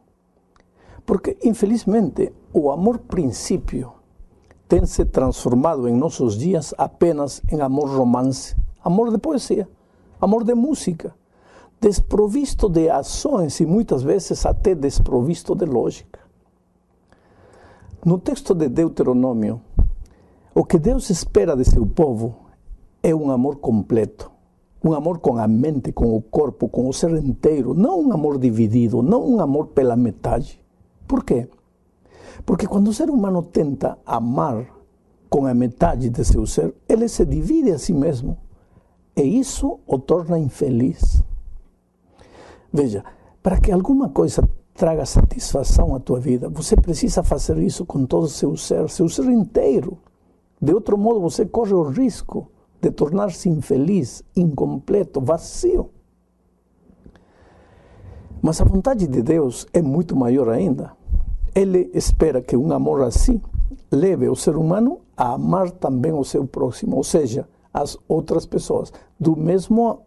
porque, infelizmente, o amor-princípio tem se transformado em nossos dias apenas em amor romance, amor de poesia, amor de música, desprovisto de ações e muitas vezes até desprovisto de lógica. No texto de Deuteronômio, o que Deus espera de seu povo é um amor completo, um amor com a mente, com o corpo, com o ser inteiro, não um amor dividido, não um amor pela metade. Por quê? Porque quando o ser humano tenta amar com a metade de seu ser, ele se divide a si mesmo, e isso o torna infeliz. Veja, para que alguma coisa traga satisfação à tua vida, você precisa fazer isso com todo o seu ser inteiro. De outro modo, você corre o risco de tornar-se infeliz, incompleto, vazio. Mas a vontade de Deus é muito maior ainda. Ele espera que um amor assim leve o ser humano a amar também o seu próximo, ou seja, as outras pessoas, do mesmo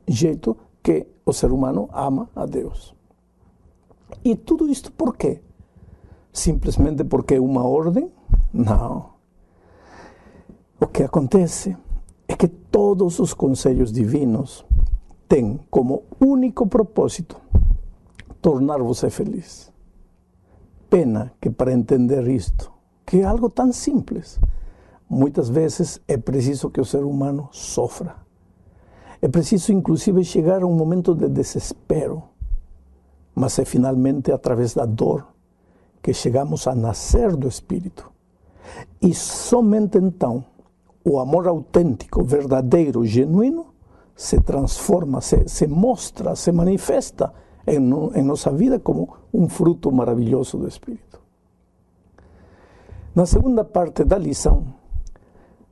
jeito que o ser humano ama a Deus. E tudo isto por quê? Simplesmente porque é uma ordem? Não. O que acontece é que todos os conselhos divinos têm como único propósito tornar você feliz. Pena que para entender isto, que é algo tão simples, muitas vezes é preciso que o ser humano sofra. É preciso inclusive chegar a um momento de desespero, mas é finalmente através da dor que chegamos a nascer do Espírito. E somente então o amor autêntico, verdadeiro, genuíno, se transforma, se mostra, se manifesta em nossa vida como um fruto maravilhoso do Espírito. Na segunda parte da lição,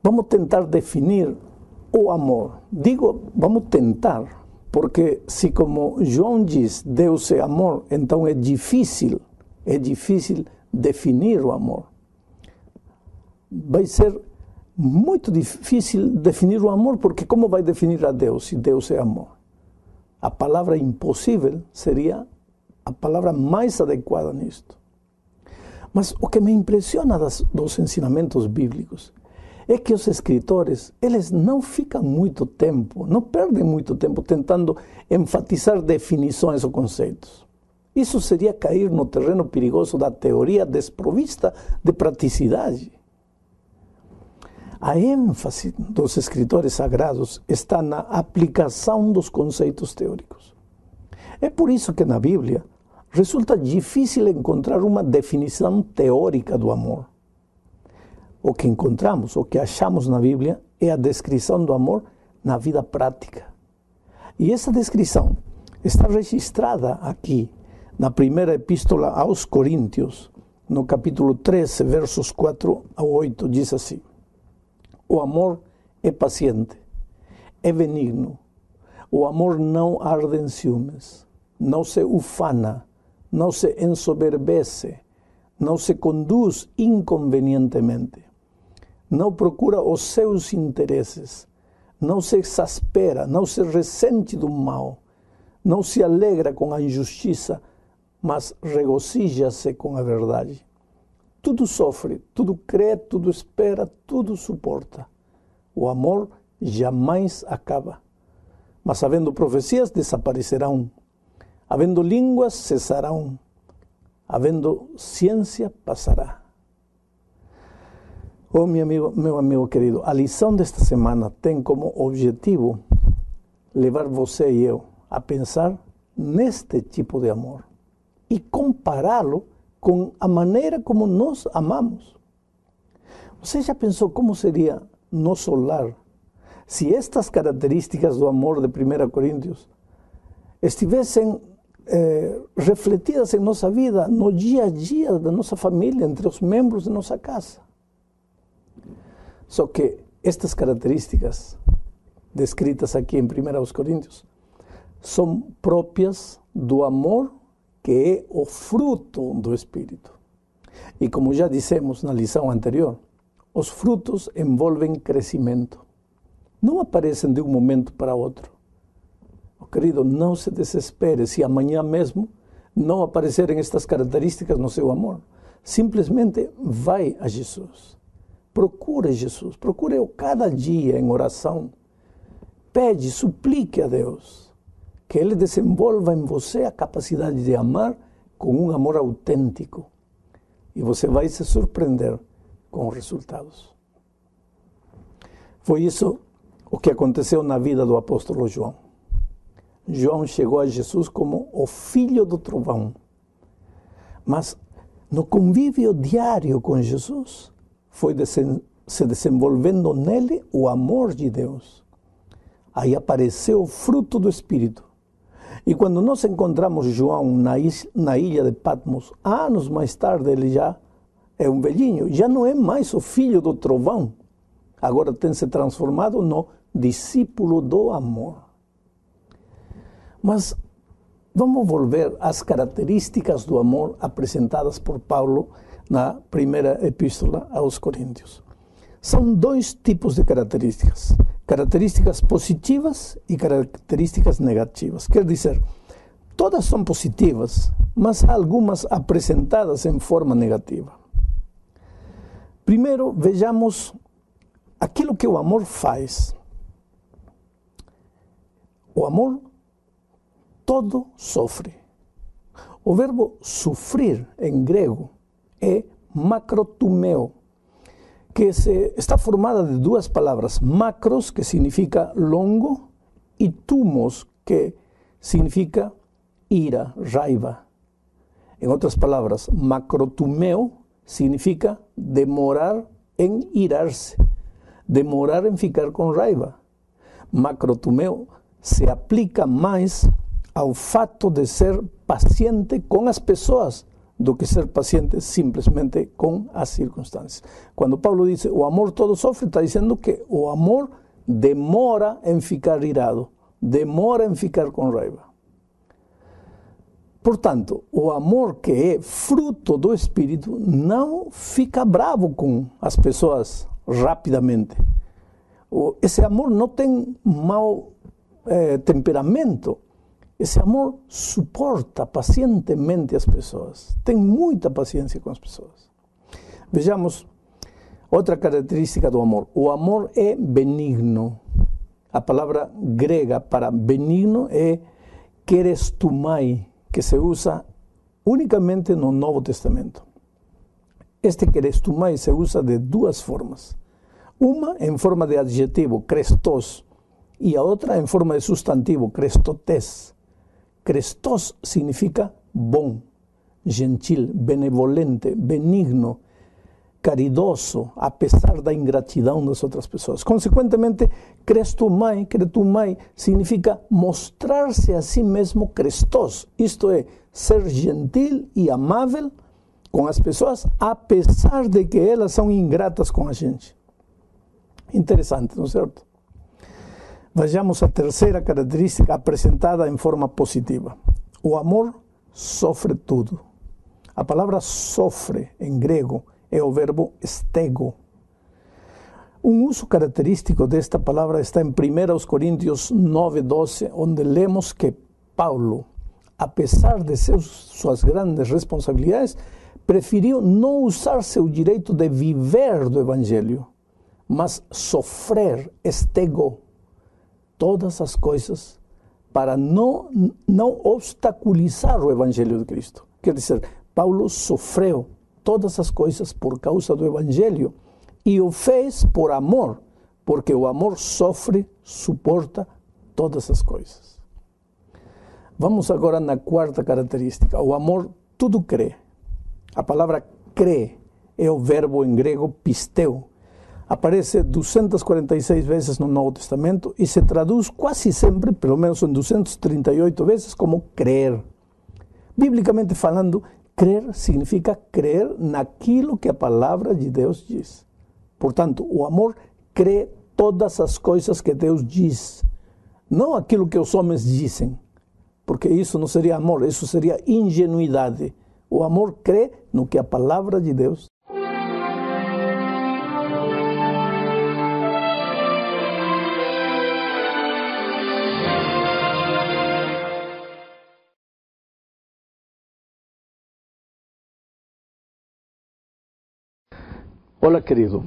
vamos tentar definir o amor. Digo, vamos tentar, porque se como João diz, Deus é amor, então é difícil definir o amor. Vai ser muito difícil definir o amor, porque como vai definir a Deus se Deus é amor? A palavra impossível seria a palavra mais adequada nisto. Mas o que me impressiona dos ensinamentos bíblicos é que os escritores, eles não ficam muito tempo, não perdem muito tempo tentando enfatizar definições ou conceitos. Isso seria cair no terreno perigoso da teoria desprovista de praticidade. A ênfase dos escritores sagrados está na aplicação dos conceitos teóricos. É por isso que na Bíblia resulta difícil encontrar uma definição teórica do amor. O que encontramos, o que achamos na Bíblia, é a descrição do amor na vida prática. E essa descrição está registrada aqui, na primeira epístola aos Coríntios, no capítulo 13, versos 4 a 8, diz assim: o amor é paciente, é benigno. O amor não arde em ciúmes, não se ufana, não se ensoberbece, não se conduz inconvenientemente, não procura os seus interesses, não se exaspera, não se ressente do mal, não se alegra com a injustiça, mas regozija-se com a verdade. Tudo sofre, tudo crê, tudo espera, tudo suporta. O amor jamais acaba. Mas havendo profecias, desaparecerão. Havendo línguas, cessarão. Havendo ciência, passará. Oh, meu amigo querido, a lição desta semana tem como objetivo levar você e eu a pensar neste tipo de amor e compará-lo com a maneira como nós amamos. Você já pensou como seria nosso lar se estas características do amor de 1 Coríntios estivessem refletidas em nossa vida, no dia a dia da nossa família, entre os membros de nossa casa? Só que estas características descritas aqui em 1 Coríntios são próprias do amor que é o fruto do Espírito. E como já dissemos na lição anterior, os frutos envolvem crescimento. Não aparecem de um momento para outro. Oh, querido, não se desespere se amanhã mesmo não aparecerem estas características no seu amor. Simplesmente vai a Jesus. Procure Jesus. Procure-o cada dia em oração. Pede, suplique a Deus que Ele desenvolva em você a capacidade de amar com um amor autêntico. E você vai se surpreender com os resultados. Foi isso o que aconteceu na vida do apóstolo João. João chegou a Jesus como o filho do trovão. Mas no convívio diário com Jesus, foi se desenvolvendo nele o amor de Deus. Aí apareceu o fruto do Espírito. E quando nós encontramos João na ilha de Patmos, anos mais tarde, ele já é um velhinho, já não é mais o filho do trovão. Agora tem se transformado no discípulo do amor. Mas vamos volver às características do amor apresentadas por Paulo na primeira epístola aos Coríntios. São dois tipos de características. características positivas e características negativas. Quer dizer, todas são positivas, mas há algumas apresentadas em forma negativa. Primeiro, vejamos aquilo que o amor faz. O amor todo sofre. O verbo sofrer em grego é macrotumeo, que está formada de duas palavras, macros, que significa longo, e tumos, que significa ira, raiva. Em outras palavras, macrotumeo significa demorar em irar-se, demorar em ficar com raiva. Macrotumeo se aplica mais ao fato de ser paciente com as pessoas do que ser paciente simplesmente com as circunstâncias. Quando Paulo diz o amor todo sofre, está dizendo que o amor demora em ficar irado, demora em ficar com raiva. Portanto, o amor que é fruto do Espírito não fica bravo com as pessoas rapidamente. Esse amor não tem mau temperamento. Esse amor suporta pacientemente as pessoas. Tem muita paciência com as pessoas. Vejamos outra característica do amor. O amor é benigno. A palavra grega para benigno é kerestumai, que se usa unicamente no Novo Testamento. Este kerestumai se usa de duas formas. Uma em forma de adjetivo, krestos, e a outra em forma de substantivo, krestotes. Krestos significa bom, gentil, benevolente, benigno, caridoso, a pesar da ingratidão das outras pessoas. Consequentemente, kretumai significa mostrar-se a si mesmo krestos, isto é, ser gentil e amável com as pessoas, a pesar de que elas são ingratas com a gente. Interessante, não é certo? Vejamos a terceira característica apresentada em forma positiva. O amor sofre tudo. A palavra sofre, em grego, é o verbo stego. Um uso característico desta palavra está em 1 Coríntios 9:12, onde lemos que Paulo, apesar de suas grandes responsabilidades, preferiu não usar seu direito de viver do Evangelho, mas sofrer, stego, todas as coisas para não obstaculizar o Evangelho de Cristo. Quer dizer, Paulo sofreu todas as coisas por causa do Evangelho e o fez por amor, porque o amor sofre, suporta todas as coisas. Vamos agora na quarta característica. O amor tudo crê. A palavra crê é o verbo em grego pisteu. Aparece 246 vezes no Novo Testamento e se traduz quase sempre, pelo menos em 238 vezes, como crer. Biblicamente falando, crer significa crer naquilo que a palavra de Deus diz. Portanto, o amor crê todas as coisas que Deus diz, não aquilo que os homens dizem, porque isso não seria amor, isso seria ingenuidade. O amor crê no que a palavra de Deus diz. Olá, querido.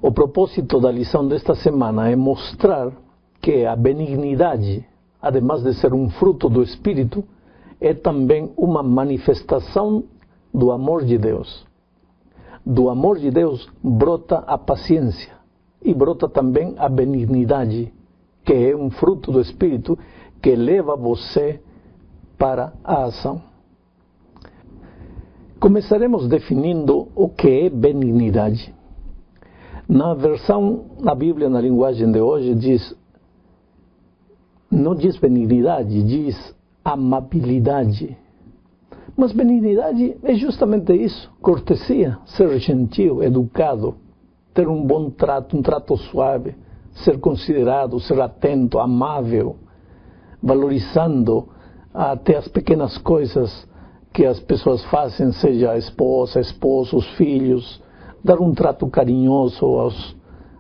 O propósito da lição desta semana é mostrar que a benignidade, además de ser um fruto do Espírito, é também uma manifestação do amor de Deus. Do amor de Deus brota a paciência e brota também a benignidade, que é um fruto do Espírito que leva você para a ação. Começaremos definindo o que é benignidade. Na Bíblia, na linguagem de hoje, não diz benignidade, diz amabilidade. Mas benignidade é justamente isso, cortesia, ser gentil, educado, ter um bom trato, um trato suave, ser considerado, ser atento, amável, valorizando até as pequenas coisas que as pessoas fazem, seja a esposa, esposo, os filhos, dar um trato carinhoso aos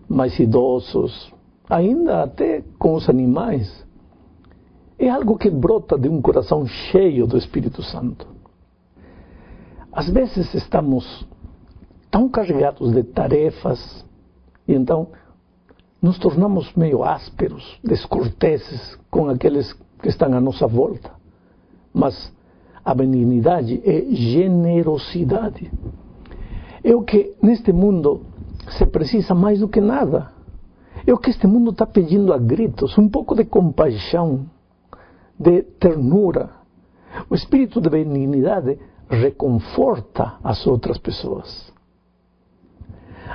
mais idosos, ainda até com os animais, é algo que brota de um coração cheio do Espírito Santo. Às vezes estamos tão carregados de tarefas e então nos tornamos meio ásperos, descorteses com aqueles que estão à nossa volta. Mas a benignidade é generosidade. É o que neste mundo se precisa mais do que nada. É o que este mundo está pedindo a gritos, um pouco de compaixão, de ternura. O espírito de benignidade reconforta as outras pessoas.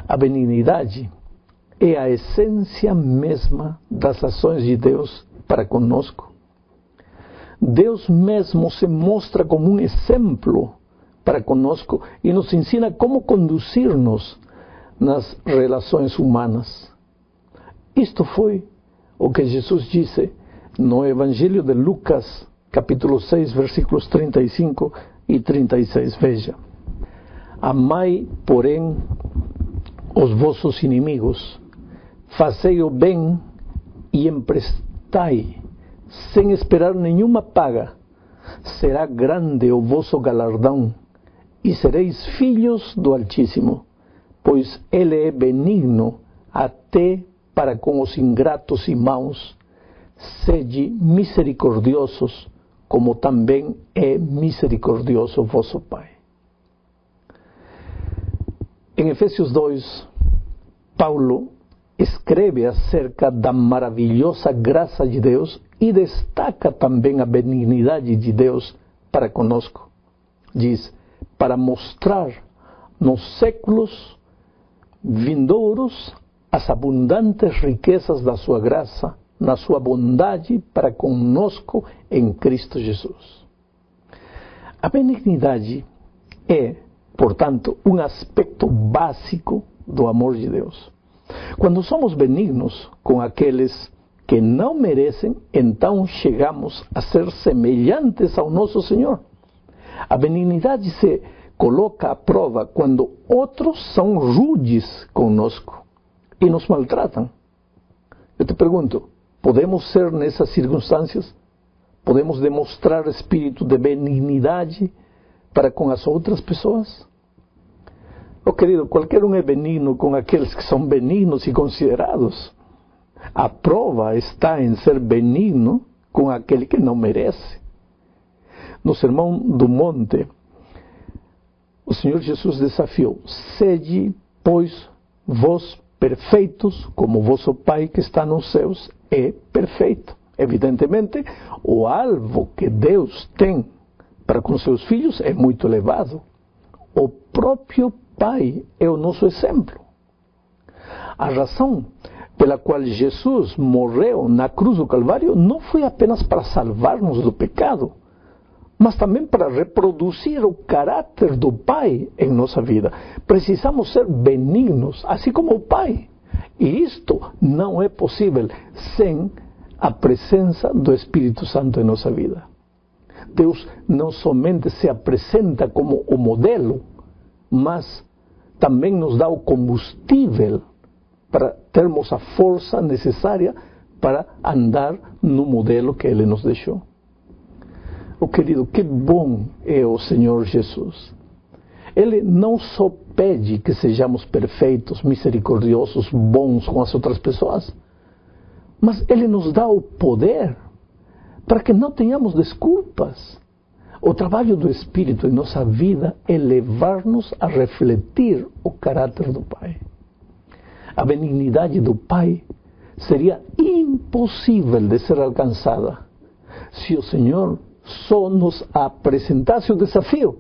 A benignidade é a essência mesma das ações de Deus para conosco. Deus mesmo se mostra como um exemplo para conosco e nos ensina como conduzir-nos nas relações humanas. Isto foi o que Jesus disse no Evangelho de Lucas, capítulo 6, versículos 35 e 36. Veja: amai, porém, os vossos inimigos, fazei o bem e emprestai, sem esperar nenhuma paga. Será grande o vosso galardão, e sereis filhos do Altíssimo, pois Ele é benigno até para com os ingratos e maus. Sede misericordiosos, como também é misericordioso vosso Pai. Em Efésios 2, Paulo escreve acerca da maravilhosa graça de Deus e destaca também a benignidade de Deus para conosco. Diz: para mostrar nos séculos vindouros as abundantes riquezas da sua graça, na sua bondade para conosco em Cristo Jesus. A benignidade é, portanto, um aspecto básico do amor de Deus. Quando somos benignos com aqueles que não merecem, então chegamos a ser semelhantes ao nosso Senhor. A benignidade se coloca à prova quando outros são rudes conosco e nos maltratam. Eu te pergunto, podemos ser nessas circunstâncias? Podemos demonstrar espírito de benignidade para com as outras pessoas? Oh, querido, qualquer um é benigno com aqueles que são benignos e considerados. A prova está em ser benigno com aquele que não merece. No Sermão do Monte, o Senhor Jesus desafiou: sede, pois, vós perfeitos, como vosso Pai que está nos céus é perfeito. Evidentemente, o alvo que Deus tem para com seus filhos é muito elevado. O próprio Pai é o nosso exemplo. A razão pela qual Jesus morreu na cruz do Calvário não foi apenas para salvar-nos do pecado, mas também para reproduzir o caráter do Pai em nossa vida. Precisamos ser benignos, assim como o Pai. E isto não é possível sem a presença do Espírito Santo em nossa vida. Deus não somente se apresenta como o modelo, mas também nos dá o combustível para termos a força necessária para andar no modelo que Ele nos deixou. Oh, querido, que bom é o Senhor Jesus. Ele não só pede que sejamos perfeitos, misericordiosos, bons com as outras pessoas, mas Ele nos dá o poder para que não tenhamos desculpas. O trabalho do Espírito em nossa vida é levar-nos a refletir o caráter do Pai. A benignidade do Pai seria impossível de ser alcançada se o Senhor só nos apresentasse o desafio,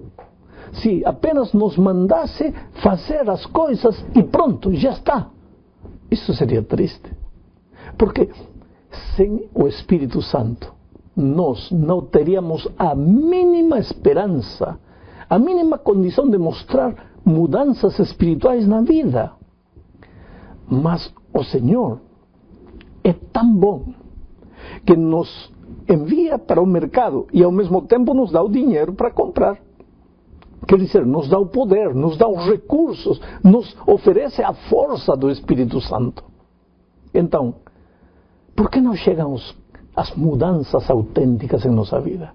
se apenas nos mandasse fazer as coisas e pronto, já está. Isso seria triste, porque sem o Espírito Santo nós não teríamos a mínima esperança, a mínima condição de mostrar mudanças espirituais na vida. Mas o Senhor é tão bom que nos envia para o mercado e ao mesmo tempo nos dá o dinheiro para comprar. Quer dizer, nos dá o poder, nos dá os recursos, nos oferece a força do Espírito Santo. Então, Por que não chegam as mudanças autênticas em nossa vida?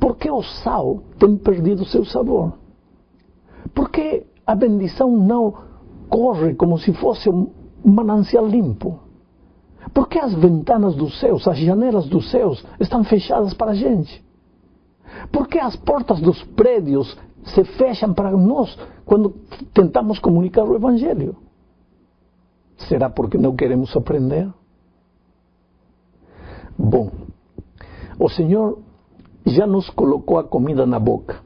Por que o sal tem perdido seu sabor? Por que a bendição não corre como se fosse um manancial limpo? Por que as ventanas dos céus, as janelas dos céus estão fechadas para a gente? Por que as portas dos prédios se fecham para nós quando tentamos comunicar o Evangelho? Será porque não queremos aprender? Bom, o Senhor já nos colocou a comida na boca.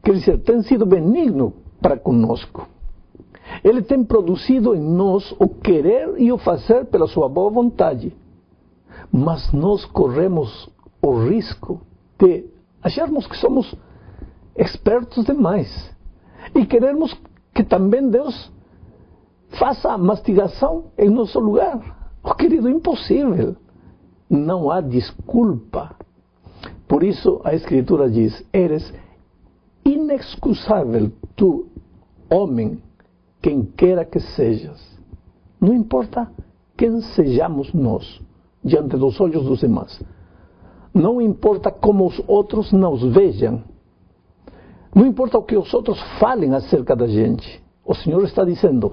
Quer dizer, tem sido benigno para conosco. Ele tem produzido em nós o querer e o fazer pela sua boa vontade. Mas nós corremos o risco de acharmos que somos expertos demais e queremos que também Deus faça a mastigação em nosso lugar. Oh, querido, impossível. Não há desculpa. Por isso a Escritura diz: eres inexcusável, tu, homem, quem queira que sejas. Não importa quem sejamos nós, diante dos olhos dos demais. Não importa como os outros nos vejam. Não importa o que os outros falem acerca da gente. O Senhor está dizendo: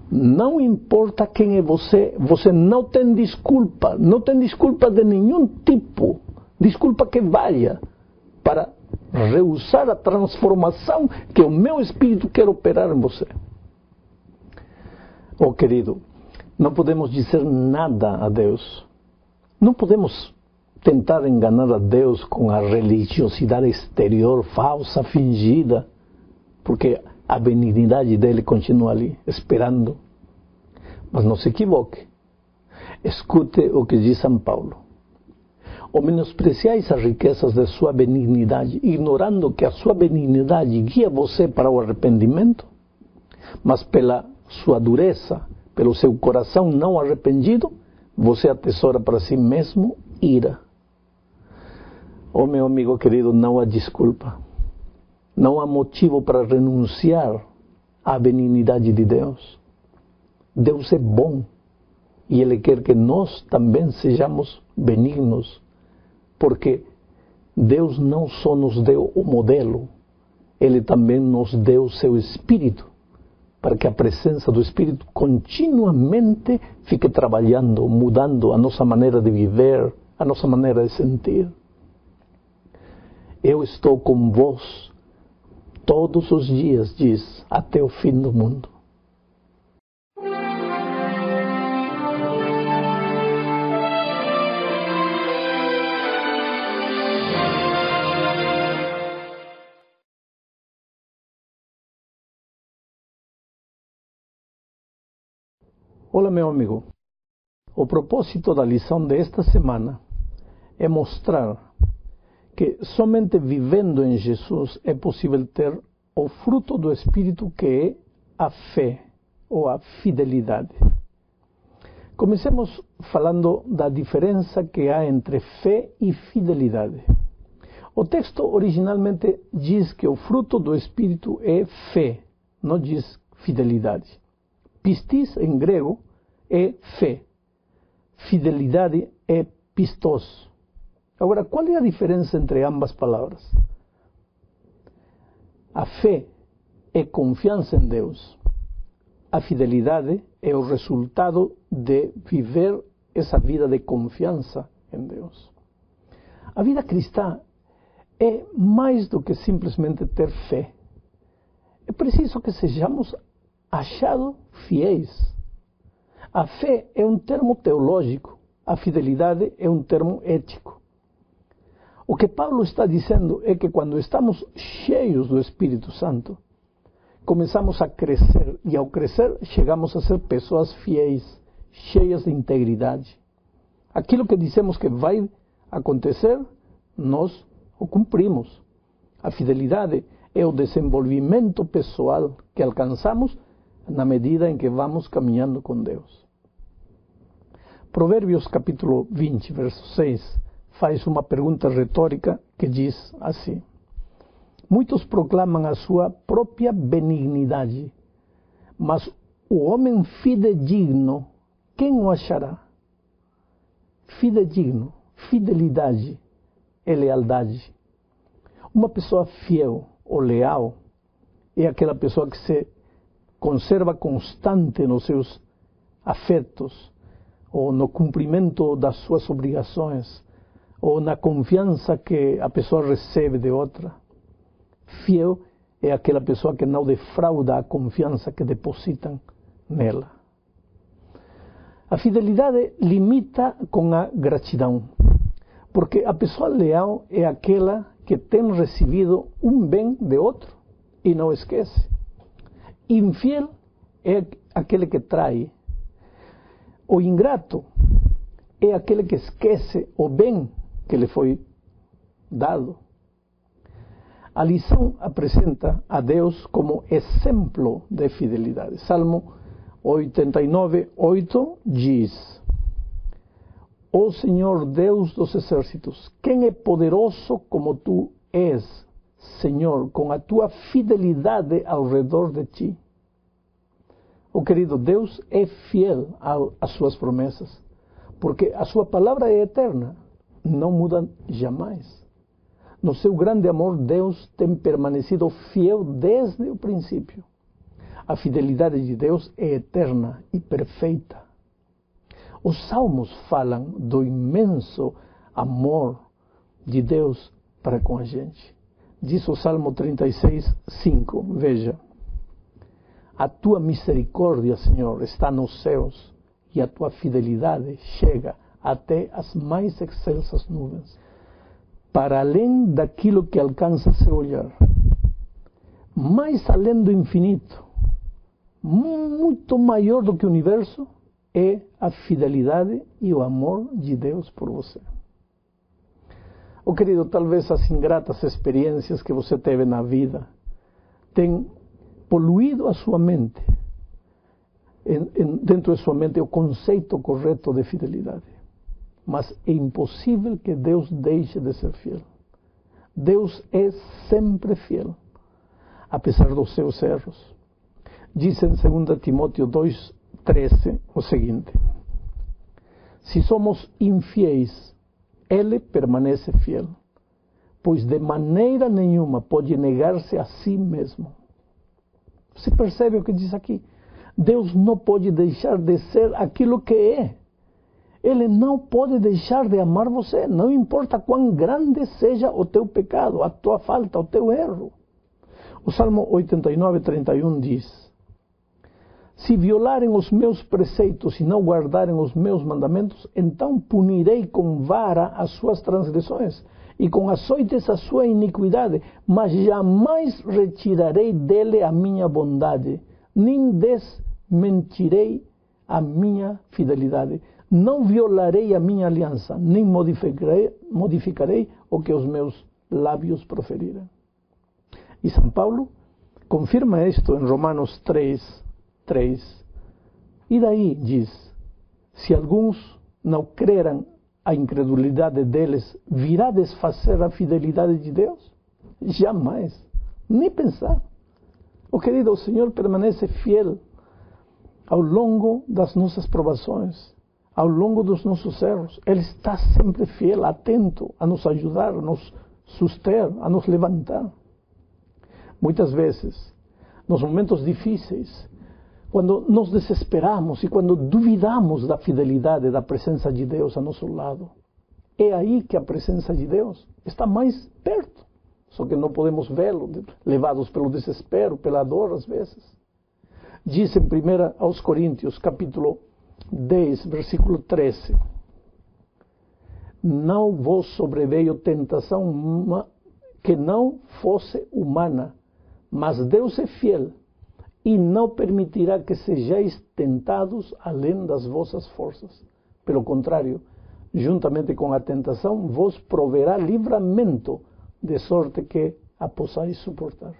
não importa quem é você, você não tem desculpa. Não tem desculpa de nenhum tipo. Desculpa que valha para rehusar a transformação que o meu Espírito quer operar em você. Oh, querido, não podemos dizer nada a Deus. Não podemos tentar enganar a Deus com a religiosidade exterior falsa, fingida, porque a benignidade dele continua ali, esperando. Mas não se equivoque. Escute o que diz São Paulo. Ou menospreciais as riquezas de sua benignidade, ignorando que a sua benignidade guia você para o arrependimento, mas pela sua dureza, pelo seu coração não arrependido, você atesoura para si mesmo ira. Oh, meu amigo querido, não há desculpa. Não há motivo para renunciar à benignidade de Deus. Deus é bom e Ele quer que nós também sejamos benignos, porque Deus não só nos deu o modelo, Ele também nos deu o seu Espírito, para que a presença do Espírito continuamente fique trabalhando, mudando a nossa maneira de viver, a nossa maneira de sentir. Eu estou com vós todos os dias, diz, até o fim do mundo. Olá, meu amigo. O propósito da lição desta semana é mostrar que somente vivendo em Jesus é possível ter o fruto do Espírito, que é a fé ou a fidelidade. Comecemos falando da diferença que há entre fé e fidelidade. O texto originalmente diz que o fruto do Espírito é fé, não diz fidelidade. Pistis, em grego, é fé. Fidelidade é pistos. Agora, qual é a diferença entre ambas palavras? A fé é confiança em Deus. A fidelidade é o resultado de viver essa vida de confiança em Deus. A vida cristã é mais do que simplesmente ter fé. É preciso que sejamos achados fiéis. A fé é um termo teológico, a fidelidade é um termo ético. O que Paulo está dizendo é que quando estamos cheios do Espírito Santo, começamos a crescer, e ao crescer chegamos a ser pessoas fiéis, cheias de integridade. Aquilo que dizemos que vai acontecer, nós o cumprimos. A fidelidade é o desenvolvimento pessoal que alcançamos na medida em que vamos caminhando com Deus. Provérbios capítulo 20, verso 6, faz uma pergunta retórica que diz assim: muitos proclamam a sua própria benignidade, mas o homem fidedigno, quem o achará? fidedigno, fidelidade e lealdade. Uma pessoa fiel ou leal é aquela pessoa que se conserva constante nos seus afetos, ou no cumprimento das suas obrigações, ou na confiança que a pessoa recebe de outra. Fiel é aquela pessoa que não defrauda a confiança que depositam nela. A fidelidade limita com a gratidão, porque a pessoa leal é aquela que tem recebido um bem de outro e não esquece. Infiel é aquele que trai. O ingrato é aquele que esquece o bem que lhe foi dado. A lição apresenta a Deus como exemplo de fidelidade. Salmo 89:8 diz: Ó Senhor Deus dos exércitos, quem é poderoso como tu és, Senhor, com a tua fidelidade ao redor de ti. Oh querido, Deus é fiel às suas promessas, porque a sua palavra é eterna, não muda jamais. No seu grande amor, Deus tem permanecido fiel desde o princípio. A fidelidade de Deus é eterna e perfeita. Os salmos falam do imenso amor de Deus para com a gente. Diz o Salmo 36:5, veja: a tua misericórdia, Senhor, está nos céus e a tua fidelidade chega até as mais excelsas nuvens, para além daquilo que alcança seu olhar, mais além do infinito, muito maior do que o universo, é a fidelidade e o amor de Deus por você. Oh querido, talvez as ingratas experiências que você teve na vida tenham poluído a sua mente, dentro de sua mente, o conceito correto de fidelidade. Mas é impossível que Deus deixe de ser fiel. Deus é sempre fiel, apesar dos seus erros. Diz em 2 Timóteo 2:13 o seguinte: se somos infiéis, Ele permanece fiel, pois de maneira nenhuma pode negar-se a si mesmo. Você percebe o que diz aqui? Deus não pode deixar de ser aquilo que é. Ele não pode deixar de amar você, não importa quão grande seja o teu pecado, a tua falta, o teu erro. O Salmo 89:31 diz: se violarem os meus preceitos e não guardarem os meus mandamentos, então punirei com vara as suas transgressões e com açoites a sua iniquidade, mas jamais retirarei dele a minha bondade, nem desmentirei a minha fidelidade. Não violarei a minha aliança, nem modificarei o que os meus lábios proferiram. E São Paulo confirma isto em Romanos 3:3. E daí diz: se alguns não creram, a incredulidade deles virá desfazer a fidelidade de Deus? Jamais, nem pensar. Oh querido, o Senhor permanece fiel ao longo das nossas provações, ao longo dos nossos erros. Ele está sempre fiel, atento a nos ajudar, a nos suster, a nos levantar. Muitas vezes, nos momentos difíceis, quando nos desesperamos e quando duvidamos da fidelidade da presença de Deus a nosso lado, é aí que a presença de Deus está mais perto. Só que não podemos vê-lo, levados pelo desespero, pela dor às vezes. Diz em 1 aos Coríntios, capítulo 10, versículo 13: não vos sobreveio tentação que não fosse humana, mas Deus é fiel, e não permitirá que sejais tentados além das vossas forças. Pelo contrário, juntamente com a tentação, vos proverá livramento, de sorte que a possais suportar.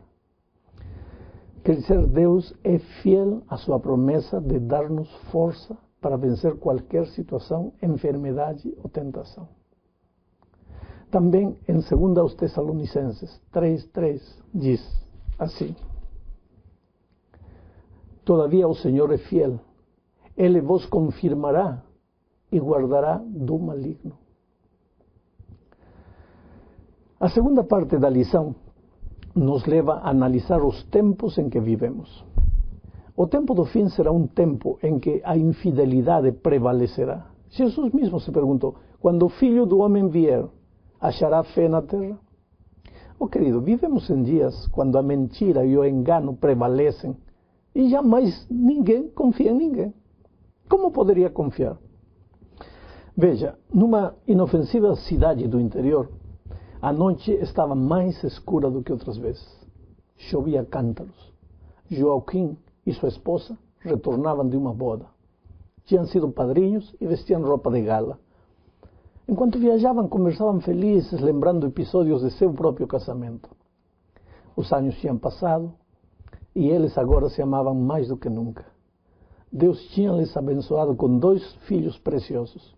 Quer dizer, Deus é fiel à sua promessa de dar-nos força para vencer qualquer situação, enfermidade ou tentação. Também em 2 aos Tessalonicenses 3:3 diz assim: todavia o Senhor é fiel, Ele vos confirmará e guardará do maligno. A segunda parte da lição nos leva a analisar os tempos em que vivemos. O tempo do fim será um tempo em que a infidelidade prevalecerá. Jesus mesmo se perguntou, quando o Filho do Homem vier, achará fé na terra? Oh querido, vivemos em dias quando a mentira e o engano prevalecem e jamais ninguém confia em ninguém. Como poderia confiar? Veja, numa inofensiva cidade do interior, a noite estava mais escura do que outras vezes. Chovia cântaros. Joaquim e sua esposa retornavam de uma boda. Tinham sido padrinhos e vestiam roupa de gala. Enquanto viajavam, conversavam felizes, lembrando episódios de seu próprio casamento. Os anos tinham passado e eles agora se amavam mais do que nunca. Deus tinha lhes abençoado com 2 filhos preciosos.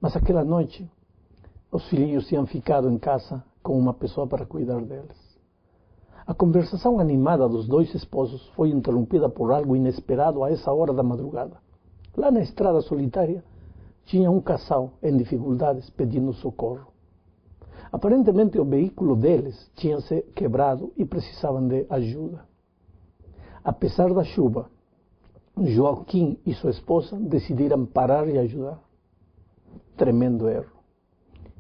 Mas aquela noite, os filhinhos tinham ficado em casa com uma pessoa para cuidar deles. A conversação animada dos 2 esposos foi interrompida por algo inesperado a essa hora da madrugada. Lá na estrada solitária, tinha um casal em dificuldades pedindo socorro. Aparentemente o veículo deles tinha se quebrado e precisavam de ajuda. Apesar da chuva, Joaquim e sua esposa decidiram parar e ajudar. Tremendo erro.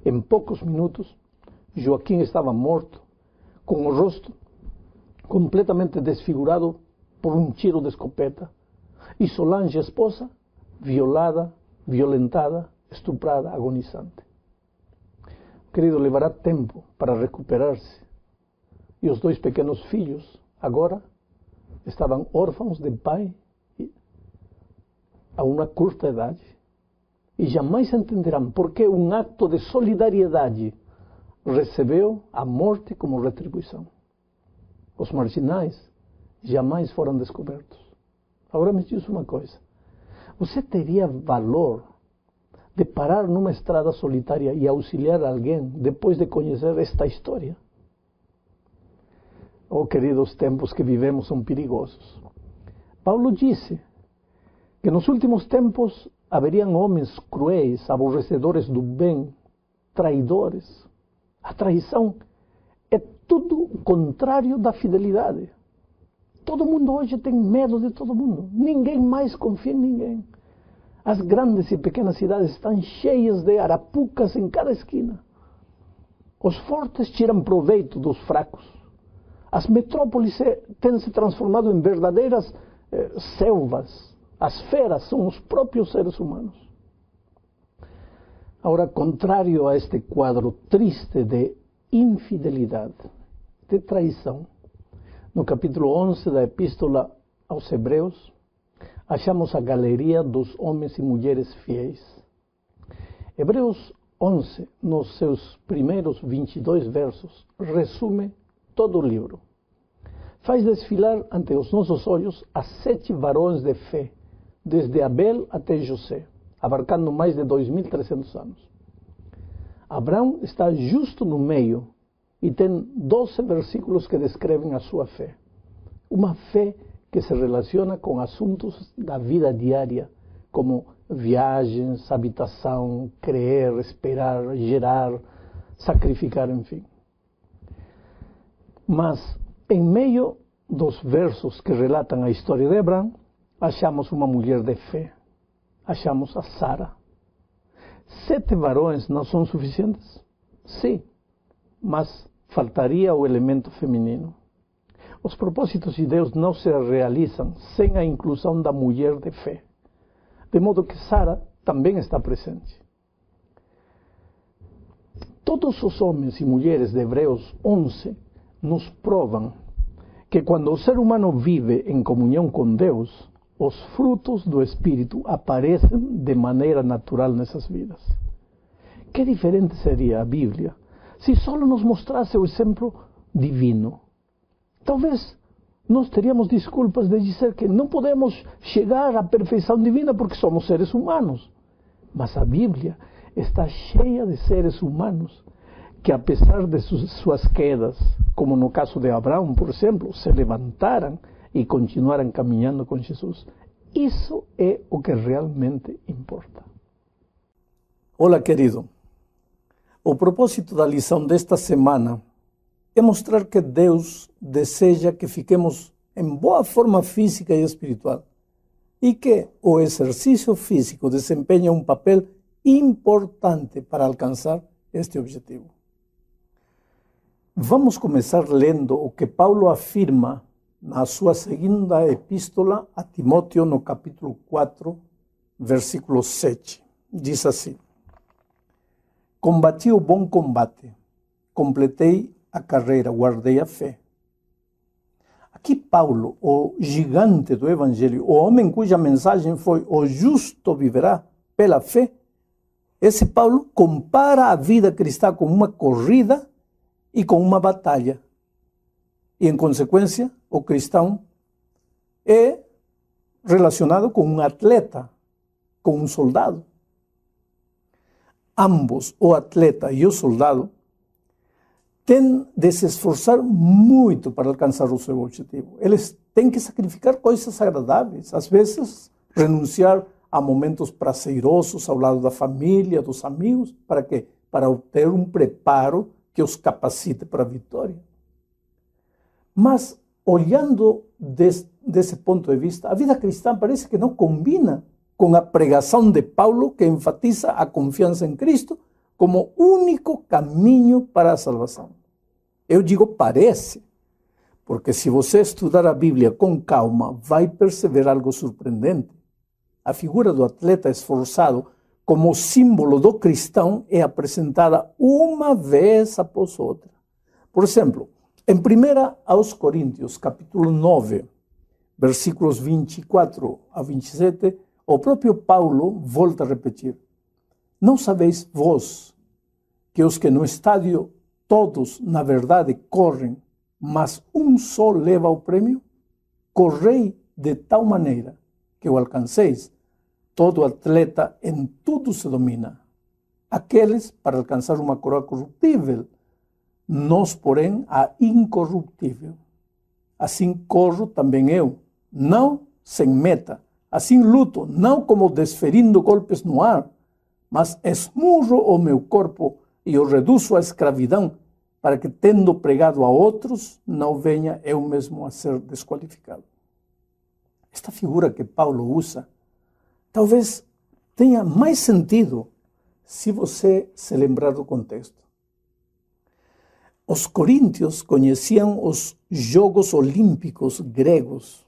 Em poucos minutos, Joaquim estava morto, com o rosto completamente desfigurado por um tiro de escopeta, e Solange, a esposa, violada, violentada, estuprada, agonizante. Querido, levará tempo para recuperar-se. E os 2 pequenos filhos, agora, estavam órfãos de pai a uma curta idade. E jamais entenderão por que um acto de solidariedade recebeu a morte como retribuição. Os marginais jamais foram descobertos. Agora me diz uma coisa. Você teria valor de parar numa estrada solitária e auxiliar alguém depois de conhecer esta história? Oh, queridos, os tempos que vivemos são perigosos. Paulo disse que nos últimos tempos haveriam homens cruéis, aborrecedores do bem, traidores. A traição é tudo o contrário da fidelidade. Todo mundo hoje tem medo de todo mundo. Ninguém mais confia em ninguém. As grandes e pequenas cidades estão cheias de arapucas em cada esquina. Os fortes tiram proveito dos fracos. As metrópoles têm se transformado em verdadeiras selvas. As feras são os próprios seres humanos. Agora, contrário a este quadro triste de infidelidade, de traição, no capítulo 11 da Epístola aos Hebreus, achamos a galeria dos homens e mulheres fiéis. Hebreus 11, nos seus primeiros 22 versos, resume todo o livro. Faz desfilar ante os nossos olhos as 7 varões de fé, desde Abel até José, abarcando mais de 2.300 anos. Abraão está justo no meio e tem 12 versículos que descrevem a sua fé. Uma fé que se relaciona com assuntos da vida diária, como viagens, habitação, crer, esperar, gerar, sacrificar, enfim. Mas, em meio dos versos que relatam a história de Abraão, achamos uma mulher de fé. Achamos a Sara. 7 varões não são suficientes? Sim, mas faltaria o elemento feminino. Os propósitos de Deus não se realizam sem a inclusão da mulher de fé. De modo que Sara também está presente. Todos os homens e mulheres de Hebreus 11 nos provam que quando o ser humano vive em comunhão com Deus, os frutos do Espírito aparecem de maneira natural nessas vidas. Que diferente seria a Bíblia se só nos mostrasse o exemplo divino? Talvez nós teríamos desculpas de dizer que não podemos chegar à perfeição divina porque somos seres humanos. Mas a Bíblia está cheia de seres humanos que, apesar de suas quedas, como no caso de Abraão, por exemplo, se levantaram e continuaram caminhando com Jesus. Isso é o que realmente importa. Olá, querido. O propósito da lição desta semana é mostrar que Deus deseja que fiquemos em boa forma física e espiritual e que o exercício físico desempenha um papel importante para alcançar este objetivo. Vamos começar lendo o que Paulo afirma na sua segunda epístola a Timóteo, no capítulo 4, versículo 7. Diz assim: Combati o bom combate, completei a carreira, guardei a fé. Aqui Paulo, o gigante do Evangelho, o homem cuja mensagem foi o justo viverá pela fé, esse Paulo compara a vida cristã com uma corrida e com uma batalha. E, em consequência, o cristão é relacionado com um atleta, com um soldado. Ambos, o atleta e o soldado, têm de se esforçar muito para alcançar o seu objetivo. Eles têm que sacrificar coisas agradáveis, às vezes renunciar a momentos prazerosos ao lado da família, dos amigos, para quê? Para obter um preparo que os capacite para a vitória. Mas, olhando desse ponto de vista, a vida cristã parece que não combina com a pregação de Paulo, que enfatiza a confiança em Cristo como único caminho para a salvação. Eu digo parece, porque se você estudar a Bíblia com calma, vai perceber algo surpreendente. A figura do atleta esforçado como símbolo do cristão é apresentada uma vez após outra. Por exemplo, em 1 aos Coríntios, capítulo 9, versículos 24 a 27, o próprio Paulo volta a repetir: Não sabeis vós que os que no estádio todos, na verdade, correm, mas um só leva o prêmio? Correi de tal maneira que o alcanceis. Todo atleta em tudo se domina. Aqueles para alcançar uma coroa corruptível, nós, porém, a incorruptível. Assim corro também eu, não sem meta. Assim luto, não como desferindo golpes no ar, mas esmurro o meu corpo e o reduzo à escravidão, para que, tendo pregado a outros, não venha eu mesmo a ser desqualificado. Esta figura que Paulo usa talvez tenha mais sentido se você se lembrar do contexto. Os coríntios conheciam os Jogos Olímpicos gregos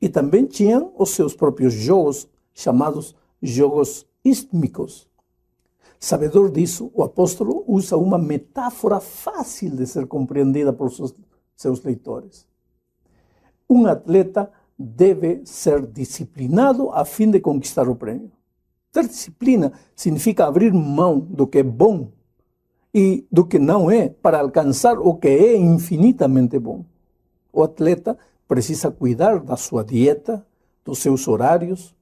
e também tinham os seus próprios jogos, chamados Jogos Istmicos. Sabedor disso, o apóstolo usa uma metáfora fácil de ser compreendida por seus leitores. Um atleta deve ser disciplinado a fim de conquistar o prêmio. Ter disciplina significa abrir mão do que é bom e do que não é para alcançar o que é infinitamente bom. O atleta precisa cuidar da sua dieta, dos seus horários.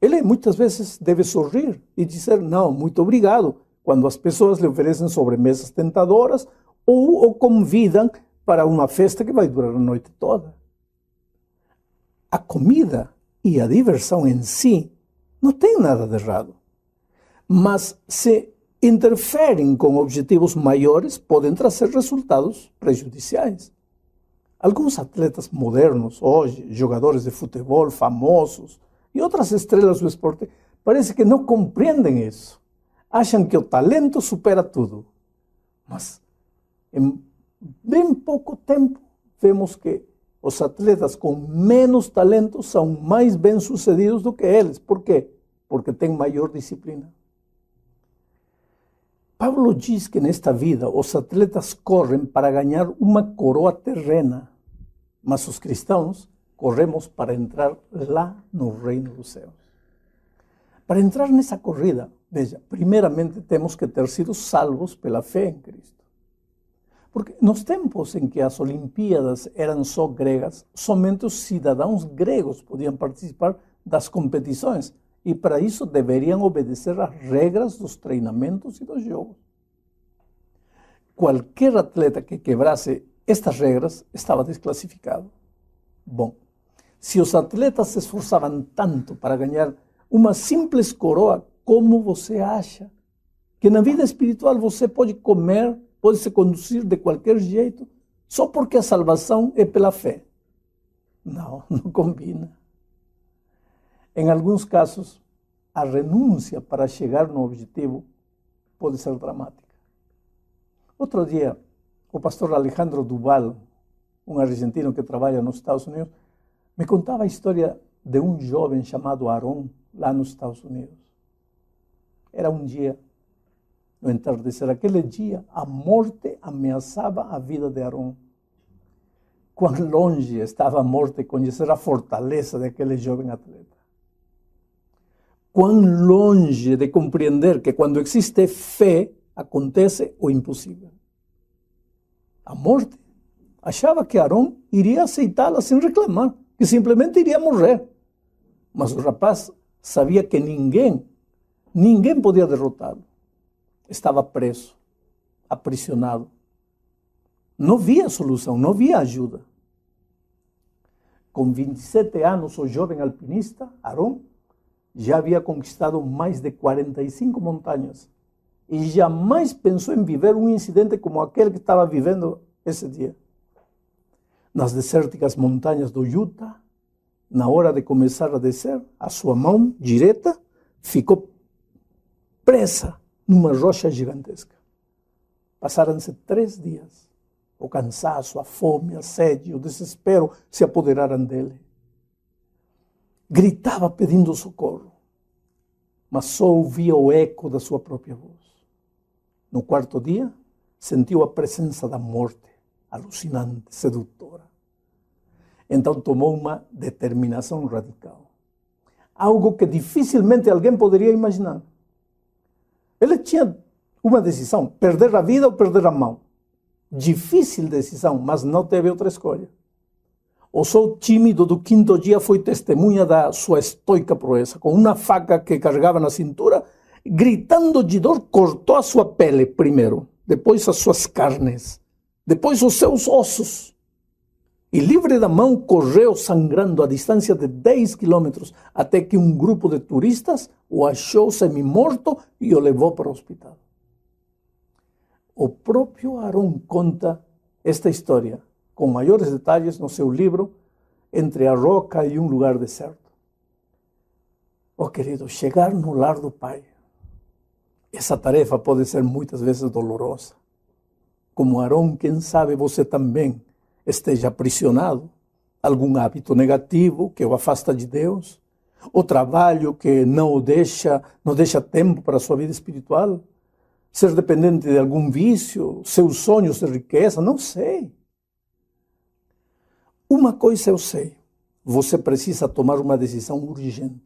Ele muitas vezes deve sorrir e dizer não, muito obrigado, quando as pessoas lhe oferecem sobremesas tentadoras ou o convidam para uma festa que vai durar a noite toda. A comida e a diversão em si não tem nada de errado, mas se interferem com objetivos maiores, podem trazer resultados prejudiciais. Alguns atletas modernos, hoje, jogadores de futebol famosos e outras estrelas do esporte, parece que não compreendem isso. Acham que o talento supera tudo. Mas, em bem pouco tempo, vemos que os atletas com menos talento são mais bem-sucedidos do que eles. Por quê? Porque têm maior disciplina. Paulo diz que nesta vida os atletas correm para ganhar uma coroa terrena, mas os cristãos corremos para entrar lá no reino dos céus. Para entrar nessa corrida, veja, primeiramente temos que ter sido salvos pela fé em Cristo. Porque nos tempos em que as Olimpíadas eram só gregas, somente os cidadãos gregos podiam participar das competições e para isso deveriam obedecer às regras dos treinamentos e dos jogos. Qualquer atleta que quebrasse estas regras estava desclassificado. Bom, se os atletas se esforçavam tanto para ganhar uma simples coroa, como você acha que na vida espiritual você pode comer, pode se conduzir de qualquer jeito, só porque a salvação é pela fé. Não, não combina. Em alguns casos, a renúncia para chegar no objetivo pode ser dramática. Outro dia, o pastor Alejandro Duval, um argentino que trabalha nos Estados Unidos, me contava a história de um jovem chamado Aaron, lá nos Estados Unidos. Era um dia, no entardecer, aquele dia, a morte ameaçava a vida de Aaron. Quão longe estava a morte de conhecer a fortaleza daquele jovem atleta. Quão longe de compreender que quando existe fé, acontece o impossível. A morte achava que Aaron iria aceitá-la sem reclamar, que simplesmente iria morrer. Mas o rapaz sabia que ninguém podia derrotá-lo. Estava preso, aprisionado. Não havia solução, não havia ajuda. Com 27 anos, o jovem alpinista, Aaron, já havia conquistado mais de 45 montanhas e jamais pensou em viver um incidente como aquele que estava vivendo esse dia. Nas desérticas montanhas do Utah, na hora de começar a descer, a sua mão direita ficou presa numa rocha gigantesca. Passaram-se 3 dias. O cansaço, a fome, a sede, o desespero se apoderaram dele. Gritava pedindo socorro, mas só ouvia o eco da sua própria voz. No 4º dia, sentiu a presença da morte, alucinante, sedutora. Então tomou uma determinação radical. Algo que dificilmente alguém poderia imaginar. Ele tinha uma decisão, perder a vida ou perder a mão. Difícil decisão, mas não teve outra escolha. O sol tímido do 5º dia foi testemunha da sua estoica proeza. Com uma faca que carregava na cintura, gritando de dor, cortou a sua pele primeiro, depois as suas carnes, depois os seus ossos. E livre da mão, correu sangrando a distância de 10 quilômetros, até que um grupo de turistas o achou semi-morto e o levou para o hospital. O próprio Aaron conta esta história, com maiores detalhes no seu livro, Entre a Roca e um Lugar Deserto. Oh, querido, chegar no lar do Pai. Essa tarefa pode ser muitas vezes dolorosa. Como Aaron, quem sabe você também esteja aprisionado. Algum hábito negativo que o afasta de Deus. O trabalho que não deixa tempo para a sua vida espiritual. Ser dependente de algum vício, seus sonhos de riqueza, não sei. Uma coisa eu sei, você precisa tomar uma decisão urgente.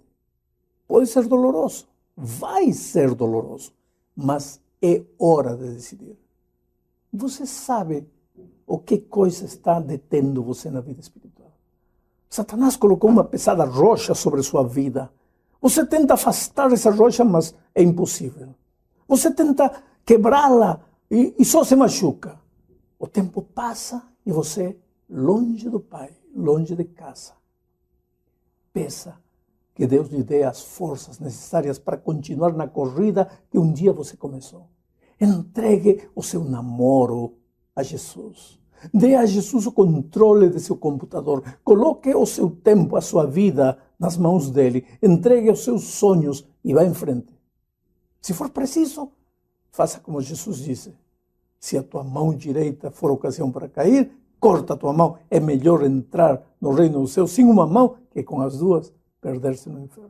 Pode ser doloroso, vai ser doloroso, mas é hora de decidir. Você sabe o que coisa está detendo você na vida espiritual? Satanás colocou uma pesada rocha sobre sua vida. Você tenta afastar essa rocha, mas é impossível. Você tenta quebrá-la e só se machuca. O tempo passa e você, longe do Pai, longe de casa. Peça que Deus lhe dê as forças necessárias para continuar na corrida que um dia você começou. Entregue o seu namoro a Jesus. Dê a Jesus o controle de seu computador. Coloque o seu tempo, a sua vida nas mãos dele. Entregue os seus sonhos e vá em frente. Se for preciso, faça como Jesus disse. Se a tua mão direita for ocasião para cair, corta a tua mão. É melhor entrar no reino dos céus sem uma mão que com as duas perder-se no inferno.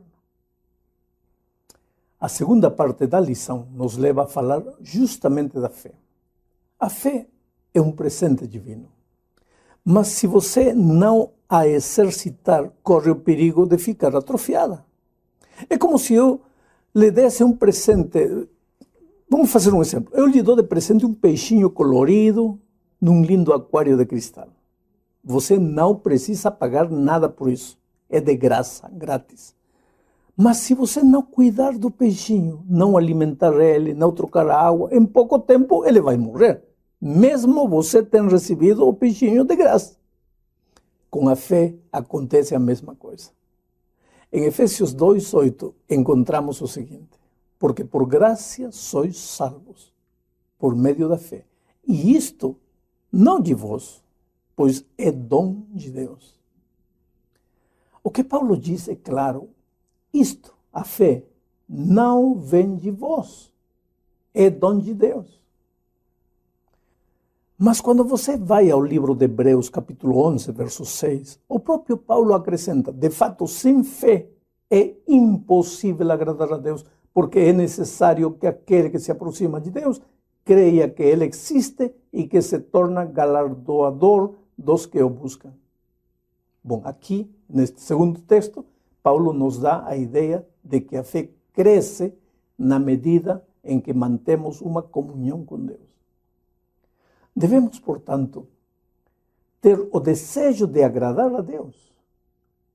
A segunda parte da lição nos leva a falar justamente da fé. A fé é um presente divino. Mas se você não a exercitar, corre o perigo de ficar atrofiada. É como se eu lhe desse um presente. Vamos fazer um exemplo. Eu lhe dou de presente um peixinho colorido num lindo aquário de cristal. Você não precisa pagar nada por isso. É de graça, grátis. Mas se você não cuidar do peixinho, não alimentar ele, não trocar a água, em pouco tempo ele vai morrer. Mesmo você tendo recebido o peixinho de graça. Com a fé acontece a mesma coisa. Em Efésios 2:8 encontramos o seguinte. porque por gracia sois salvos, por meio da fé. E isto não de vós, pois é dom de Deus. O que Paulo diz é claro, isto, a fé, não vem de vós, é dom de Deus. Mas quando você vai ao livro de Hebreus, capítulo 11, verso 6, o próprio Paulo acrescenta, de fato, sem fé é impossível agradar a Deus, porque é necessário que aquele que se aproxima de Deus creia que Ele existe e que se torna galardoador dos que o buscam. Bom, aqui, neste segundo texto, Paulo nos dá a ideia de que a fé cresce na medida em que mantemos uma comunhão com Deus. Devemos, portanto, ter o desejo de agradar a Deus,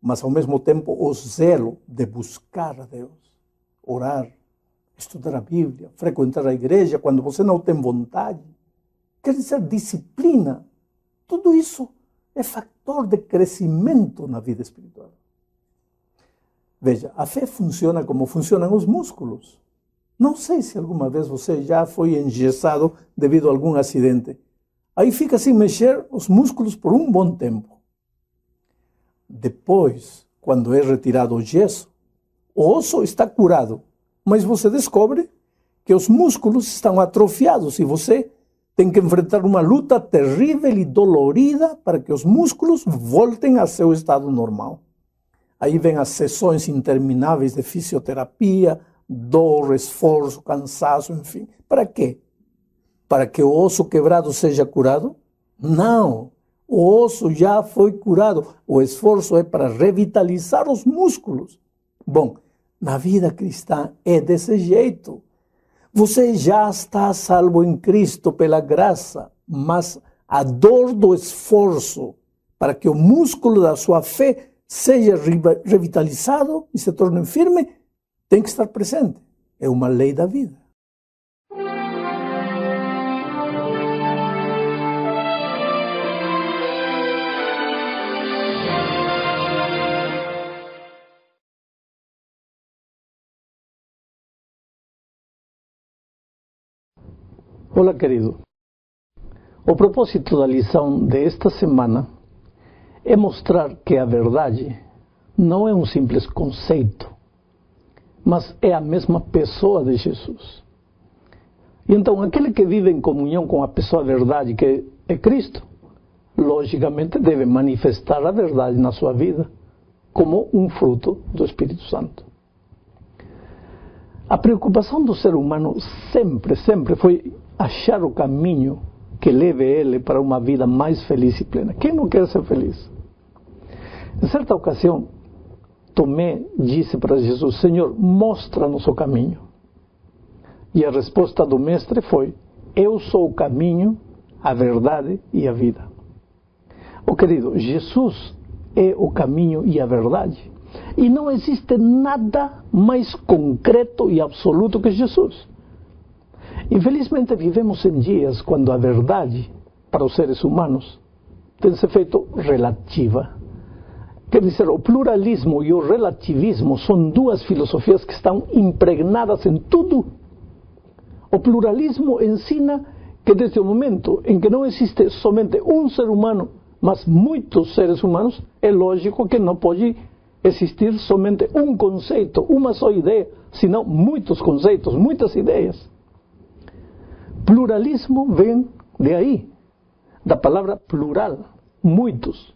mas ao mesmo tempo o zelo de buscar a Deus, orar, estudar a Bíblia, frequentar a igreja quando você não tem vontade. Quer dizer, disciplina. Tudo isso é fator de crescimento na vida espiritual. Veja, a fé funciona como funcionam os músculos. Não sei se alguma vez você já foi engessado devido a algum acidente. Aí fica sem mexer os músculos por um bom tempo. Depois, quando é retirado o gesso, o osso está curado, mas você descobre que os músculos estão atrofiados e você tem que enfrentar uma luta terrível e dolorida para que os músculos voltem a seu estado normal. Aí vem as sessões intermináveis de fisioterapia, dor, esforço, cansaço, enfim. Para quê? Para que o osso quebrado seja curado? Não, o osso já foi curado. O esforço é para revitalizar os músculos. Bom, na vida cristã é desse jeito. Você já está salvo em Cristo pela graça, mas a dor do esforço para que o músculo da sua fé seja revitalizado e se torne firme, tem que estar presente. É uma lei da vida. Olá, querido. O propósito da lição desta semana é mostrar que a verdade não é um simples conceito, mas é a mesma pessoa de Jesus. E então, aquele que vive em comunhão com a pessoa verdade, que é Cristo, logicamente deve manifestar a verdade na sua vida como um fruto do Espírito Santo. A preocupação do ser humano sempre foi achar o caminho que leve ele para uma vida mais feliz e plena. Quem não quer ser feliz? Em certa ocasião, Tomé disse para Jesus: Senhor, mostra-nos o caminho. E a resposta do mestre foi: eu sou o caminho, a verdade e a vida. Oh, querido, Jesus é o caminho e a verdade. E não existe nada mais concreto e absoluto que Jesus. Infelizmente vivemos em dias quando a verdade para os seres humanos tem se feito relativa. Quer dizer, o pluralismo e o relativismo são duas filosofias que estão impregnadas em tudo. O pluralismo ensina que desde o momento em que não existe somente um ser humano, mas muitos seres humanos, é lógico que não pode existir somente um conceito, uma só ideia, senão muitos conceitos, muitas ideias. Pluralismo vem de aí, da palavra plural, muitos.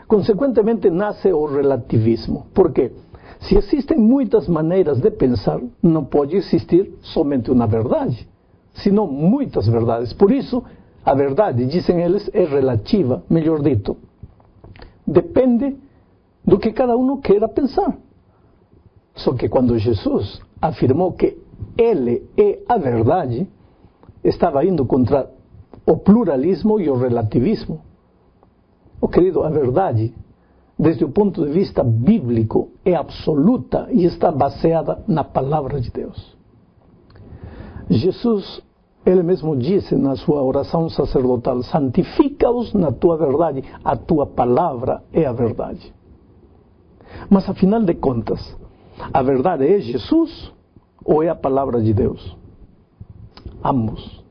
Consequentemente, nasce o relativismo. Por quê? Se existem muitas maneiras de pensar, não pode existir somente uma verdade, senão muitas verdades. Por isso, a verdade, dizem eles, é relativa, melhor dito. Depende do que cada um queira pensar. Só que quando Jesus afirmou que Ele é a verdade, estava indo contra o pluralismo e o relativismo. Oh, querido, a verdade, desde o ponto de vista bíblico, é absoluta e está baseada na palavra de Deus. Jesus, ele mesmo disse na sua oração sacerdotal: santifica-os na tua verdade, a tua palavra é a verdade. Mas afinal de contas, a verdade é Jesus ou é a palavra de Deus? Ambos.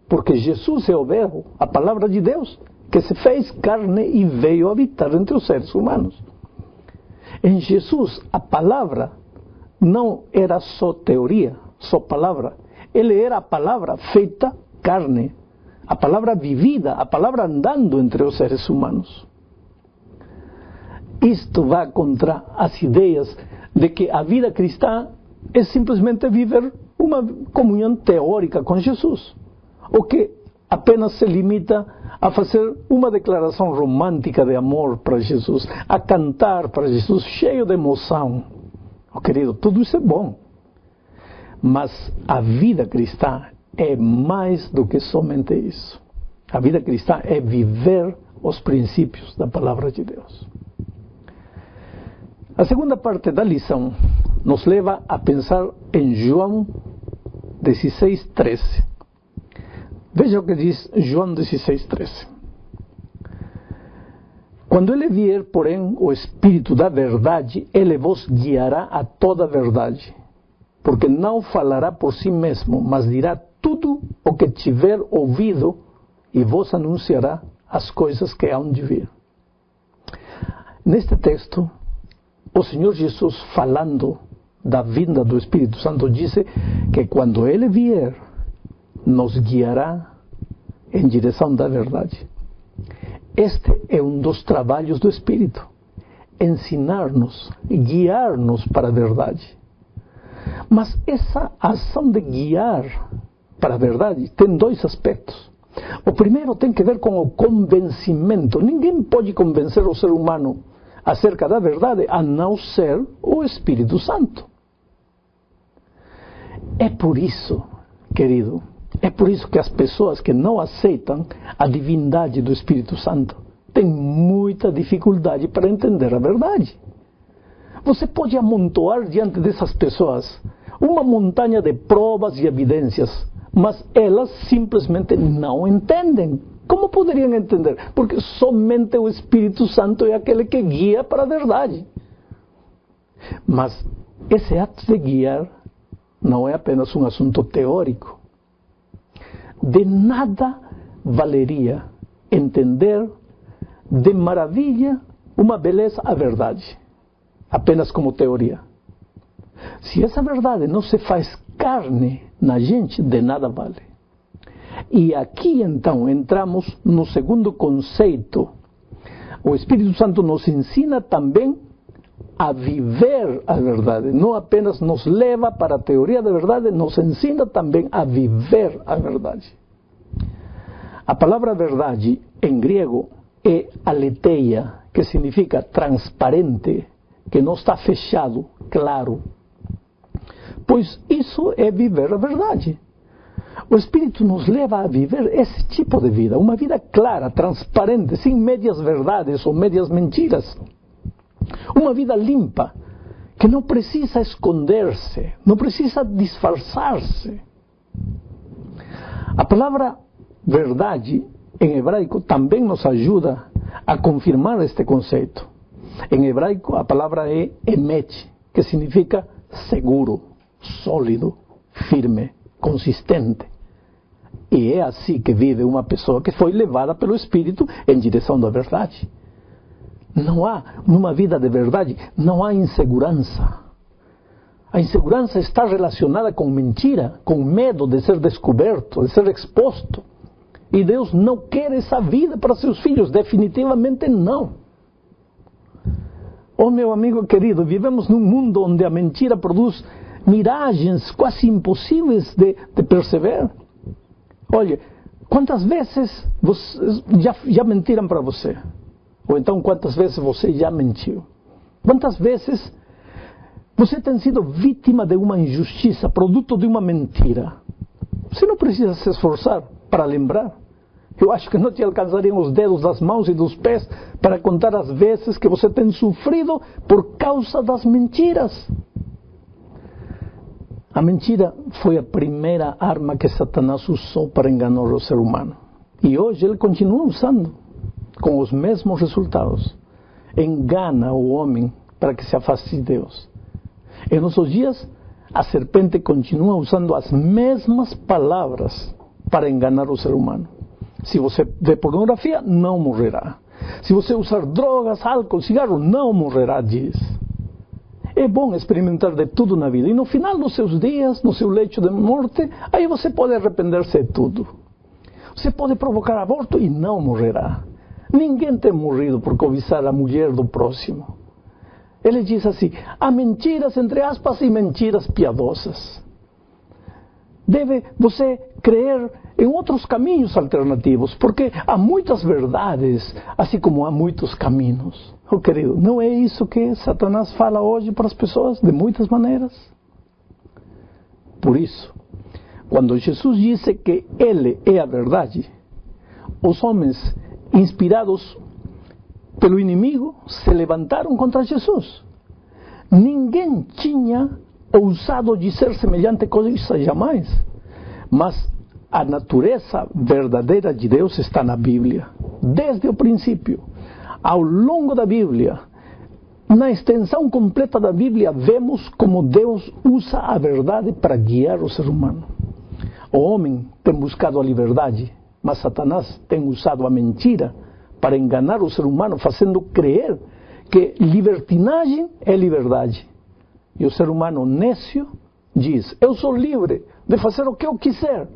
Porque Jesus é o Verbo, a palavra de Deus, que se fez carne e veio habitar entre os seres humanos. Em Jesus, a palavra não era só teoria, só palavra. Ele era a palavra feita carne, a palavra vivida, a palavra andando entre os seres humanos. Isto vai contra as ideias de que a vida cristã é simplesmente viver uma comunhão teórica com Jesus, ou que apenas se limita a fazer uma declaração romântica de amor para Jesus, a cantar para Jesus, cheio de emoção. Oh, querido, tudo isso é bom, mas a vida cristã é mais do que somente isso. A vida cristã é viver os princípios da palavra de Deus. A segunda parte da lição nos leva a pensar em João 16:13. Veja o que diz João 16:13. Quando ele vier, porém, o Espírito da verdade, ele vos guiará a toda a verdade, porque não falará por si mesmo, mas dirá tudo o que tiver ouvido e vos anunciará as coisas que hão de vir. Neste texto, o Senhor Jesus, falando da vinda do Espírito Santo, disse que quando ele vier, nos guiará em direção da verdade. Este é um dos trabalhos do Espírito, ensinar-nos, guiar-nos para a verdade. Mas essa ação de guiar para a verdade tem dois aspectos. O primeiro tem que ver com o convencimento. Ninguém pode convencer o ser humano acerca da verdade a não ser o Espírito Santo. É por isso, querido, é por isso que as pessoas que não aceitam a divindade do Espírito Santo têm muita dificuldade para entender a verdade. Você pode amontoar diante dessas pessoas uma montanha de provas e evidências, mas elas simplesmente não entendem. Como poderiam entender? Porque somente o Espírito Santo é aquele que guia para a verdade. Mas esse ato de guiar não é apenas um assunto teórico. De nada valeria entender de maravilha uma beleza a verdade, apenas como teoria. Se essa verdade não se faz carne na gente, de nada vale. E aqui então entramos no segundo conceito. O Espírito Santo nos ensina também a viver a verdade. Não apenas nos leva para a teoria da verdade, nos ensina também a viver a verdade. A palavra verdade em grego é aletheia, que significa transparente, que não está fechado, claro. Pois isso é viver a verdade. O Espírito nos leva a viver esse tipo de vida, uma vida clara, transparente, sem médias verdades ou médias mentiras. Uma vida limpa, que não precisa esconder-se, não precisa disfarçar-se. A palavra verdade, em hebraico, também nos ajuda a confirmar este conceito. Em hebraico, a palavra é emet, que significa seguro, sólido, firme, consistente. E é assim que vive uma pessoa que foi levada pelo Espírito em direção da verdade. Não há, numa vida de verdade, não há insegurança. A insegurança está relacionada com mentira, com medo de ser descoberto, de ser exposto. E Deus não quer essa vida para seus filhos, definitivamente não. Oh, meu amigo querido, vivemos num mundo onde a mentira produz miragens quase impossíveis de perceber. Olha, quantas vezes já mentiram para você? Ou então, quantas vezes você já mentiu? Quantas vezes você tem sido vítima de uma injustiça, produto de uma mentira? Você não precisa se esforçar para lembrar. Eu acho que não te alcançariam os dedos das mãos e dos pés para contar as vezes que você tem sofrido por causa das mentiras. A mentira foi a primeira arma que Satanás usou para enganar o ser humano. E hoje ele continua usando, com os mesmos resultados. Engana o homem para que se afaste de Deus. Em nossos dias, a serpente continua usando as mesmas palavras para enganar o ser humano. Se você vê pornografia, não morrerá. Se você usar drogas, álcool, cigarro, não morrerá, diz. É bom experimentar de tudo na vida. E no final dos seus dias, no seu leito de morte, aí você pode arrepender-se de tudo. Você pode provocar aborto e não morrerá. Ninguém tem morrido por cobiçar a mulher do próximo. Ele diz assim, há mentiras, entre aspas, e mentiras piadosas. Deve você crer em outros caminhos alternativos, porque há muitas verdades, assim como há muitos caminhos. Oh, querido, não é isso que Satanás fala hoje para as pessoas, de muitas maneiras? Por isso, quando Jesus disse que Ele é a verdade, os homens inspirados pelo inimigo se levantaram contra Jesus. Ninguém tinha ousado dizer semelhante coisa jamais. Mas a natureza verdadeira de Deus está na Bíblia. Desde o princípio, ao longo da Bíblia, na extensão completa da Bíblia, vemos como Deus usa a verdade para guiar o ser humano. O homem tem buscado a liberdade, mas Satanás tem usado a mentira para enganar o ser humano, fazendo crer que libertinagem é liberdade. E o ser humano nécio diz, eu sou livre de fazer o que eu quiser.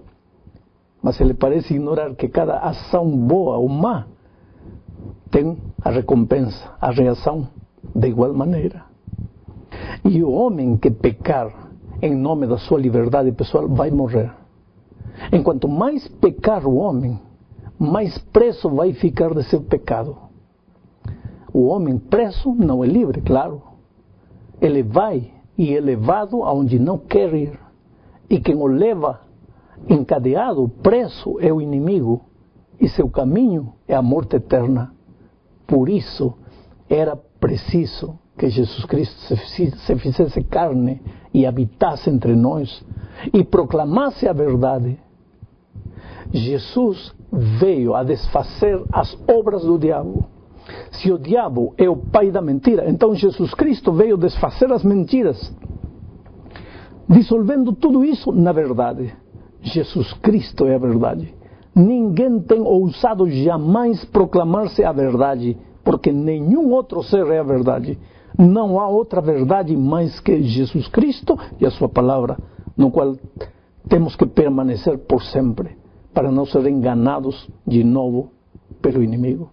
Mas ele parece ignorar que cada ação boa ou má tem a recompensa, a reação de igual maneira. E o homem que pecar em nome da sua liberdade pessoal vai morrer. Enquanto mais pecar o homem, mais preso vai ficar de seu pecado. O homem preso não é livre, claro. Ele vai e é levado aonde não quer ir. E quem o leva encadeado, preso, é o inimigo. E seu caminho é a morte eterna. Por isso, era preciso que Jesus Cristo se fizesse carne e habitasse entre nós e proclamasse a verdade. Jesus veio a desfazer as obras do diabo. Se o diabo é o pai da mentira, então Jesus Cristo veio desfazer as mentiras, dissolvendo tudo isso na verdade. Jesus Cristo é a verdade. Ninguém tem ousado jamais proclamar-se a verdade, porque nenhum outro ser é a verdade. Não há outra verdade mais que Jesus Cristo e a sua palavra, no qual temos que permanecer por sempre, para não ser enganados de novo pelo inimigo.